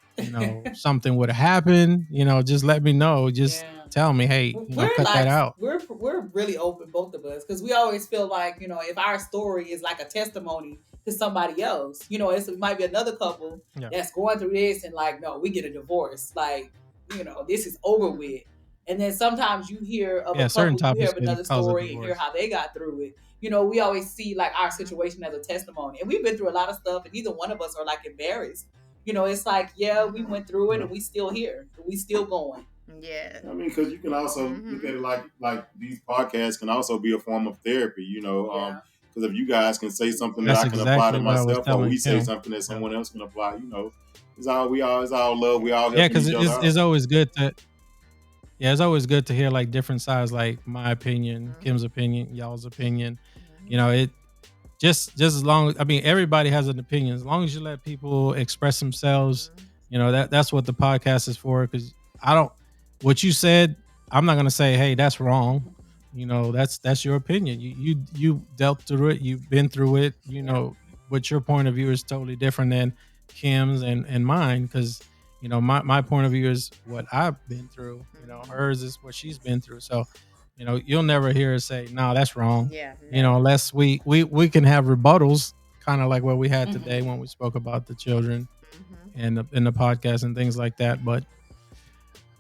something would have happened, just let me know. Just Yeah. tell me, hey, We're cut that like out. we're really open, both of us, because we always feel like, if our story is like a testimony to somebody else, it might be another couple Yeah. that's going through this and like, no, we get a divorce, like, this is over with. And then sometimes you hear of a Yeah. Certain couple, you hear topics of can another cause a story and hear divorce. how they got through it. We always see like our situation as a testimony, and we've been through a lot of stuff, and neither one of us are like embarrassed. It's like, yeah, we went through it, Yeah. and we still here, and we still going. Yeah. I mean, because you can also look at it like these podcasts can also be a form of therapy, Yeah. because if you guys can say something that That's I can apply to exactly what I was myself, or telling we say Kim. something that Yeah. someone else can apply, it's all love. We all Yeah, helping because each other it's out. always good to yeah, it's always good to hear like different sides, like my opinion, Kim's opinion, y'all's opinion. It just as long I mean, everybody has an opinion. As long as you let people express themselves, that's what the podcast is for. Because I don't what you said, I'm not gonna say, hey, that's wrong. That's your opinion. You dealt through it, you've been through it, but your point of view is totally different than Kim's and mine, because my point of view is what I've been through. Hers is what she's been through. So you'll never hear her say, no, that's wrong. Yeah. Never. Unless we can have rebuttals, kind of like what we had today Mhm. when we spoke about the children Mhm. and in the podcast and things like that. But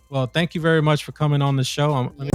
well, thank you very much for coming on the show. Yeah.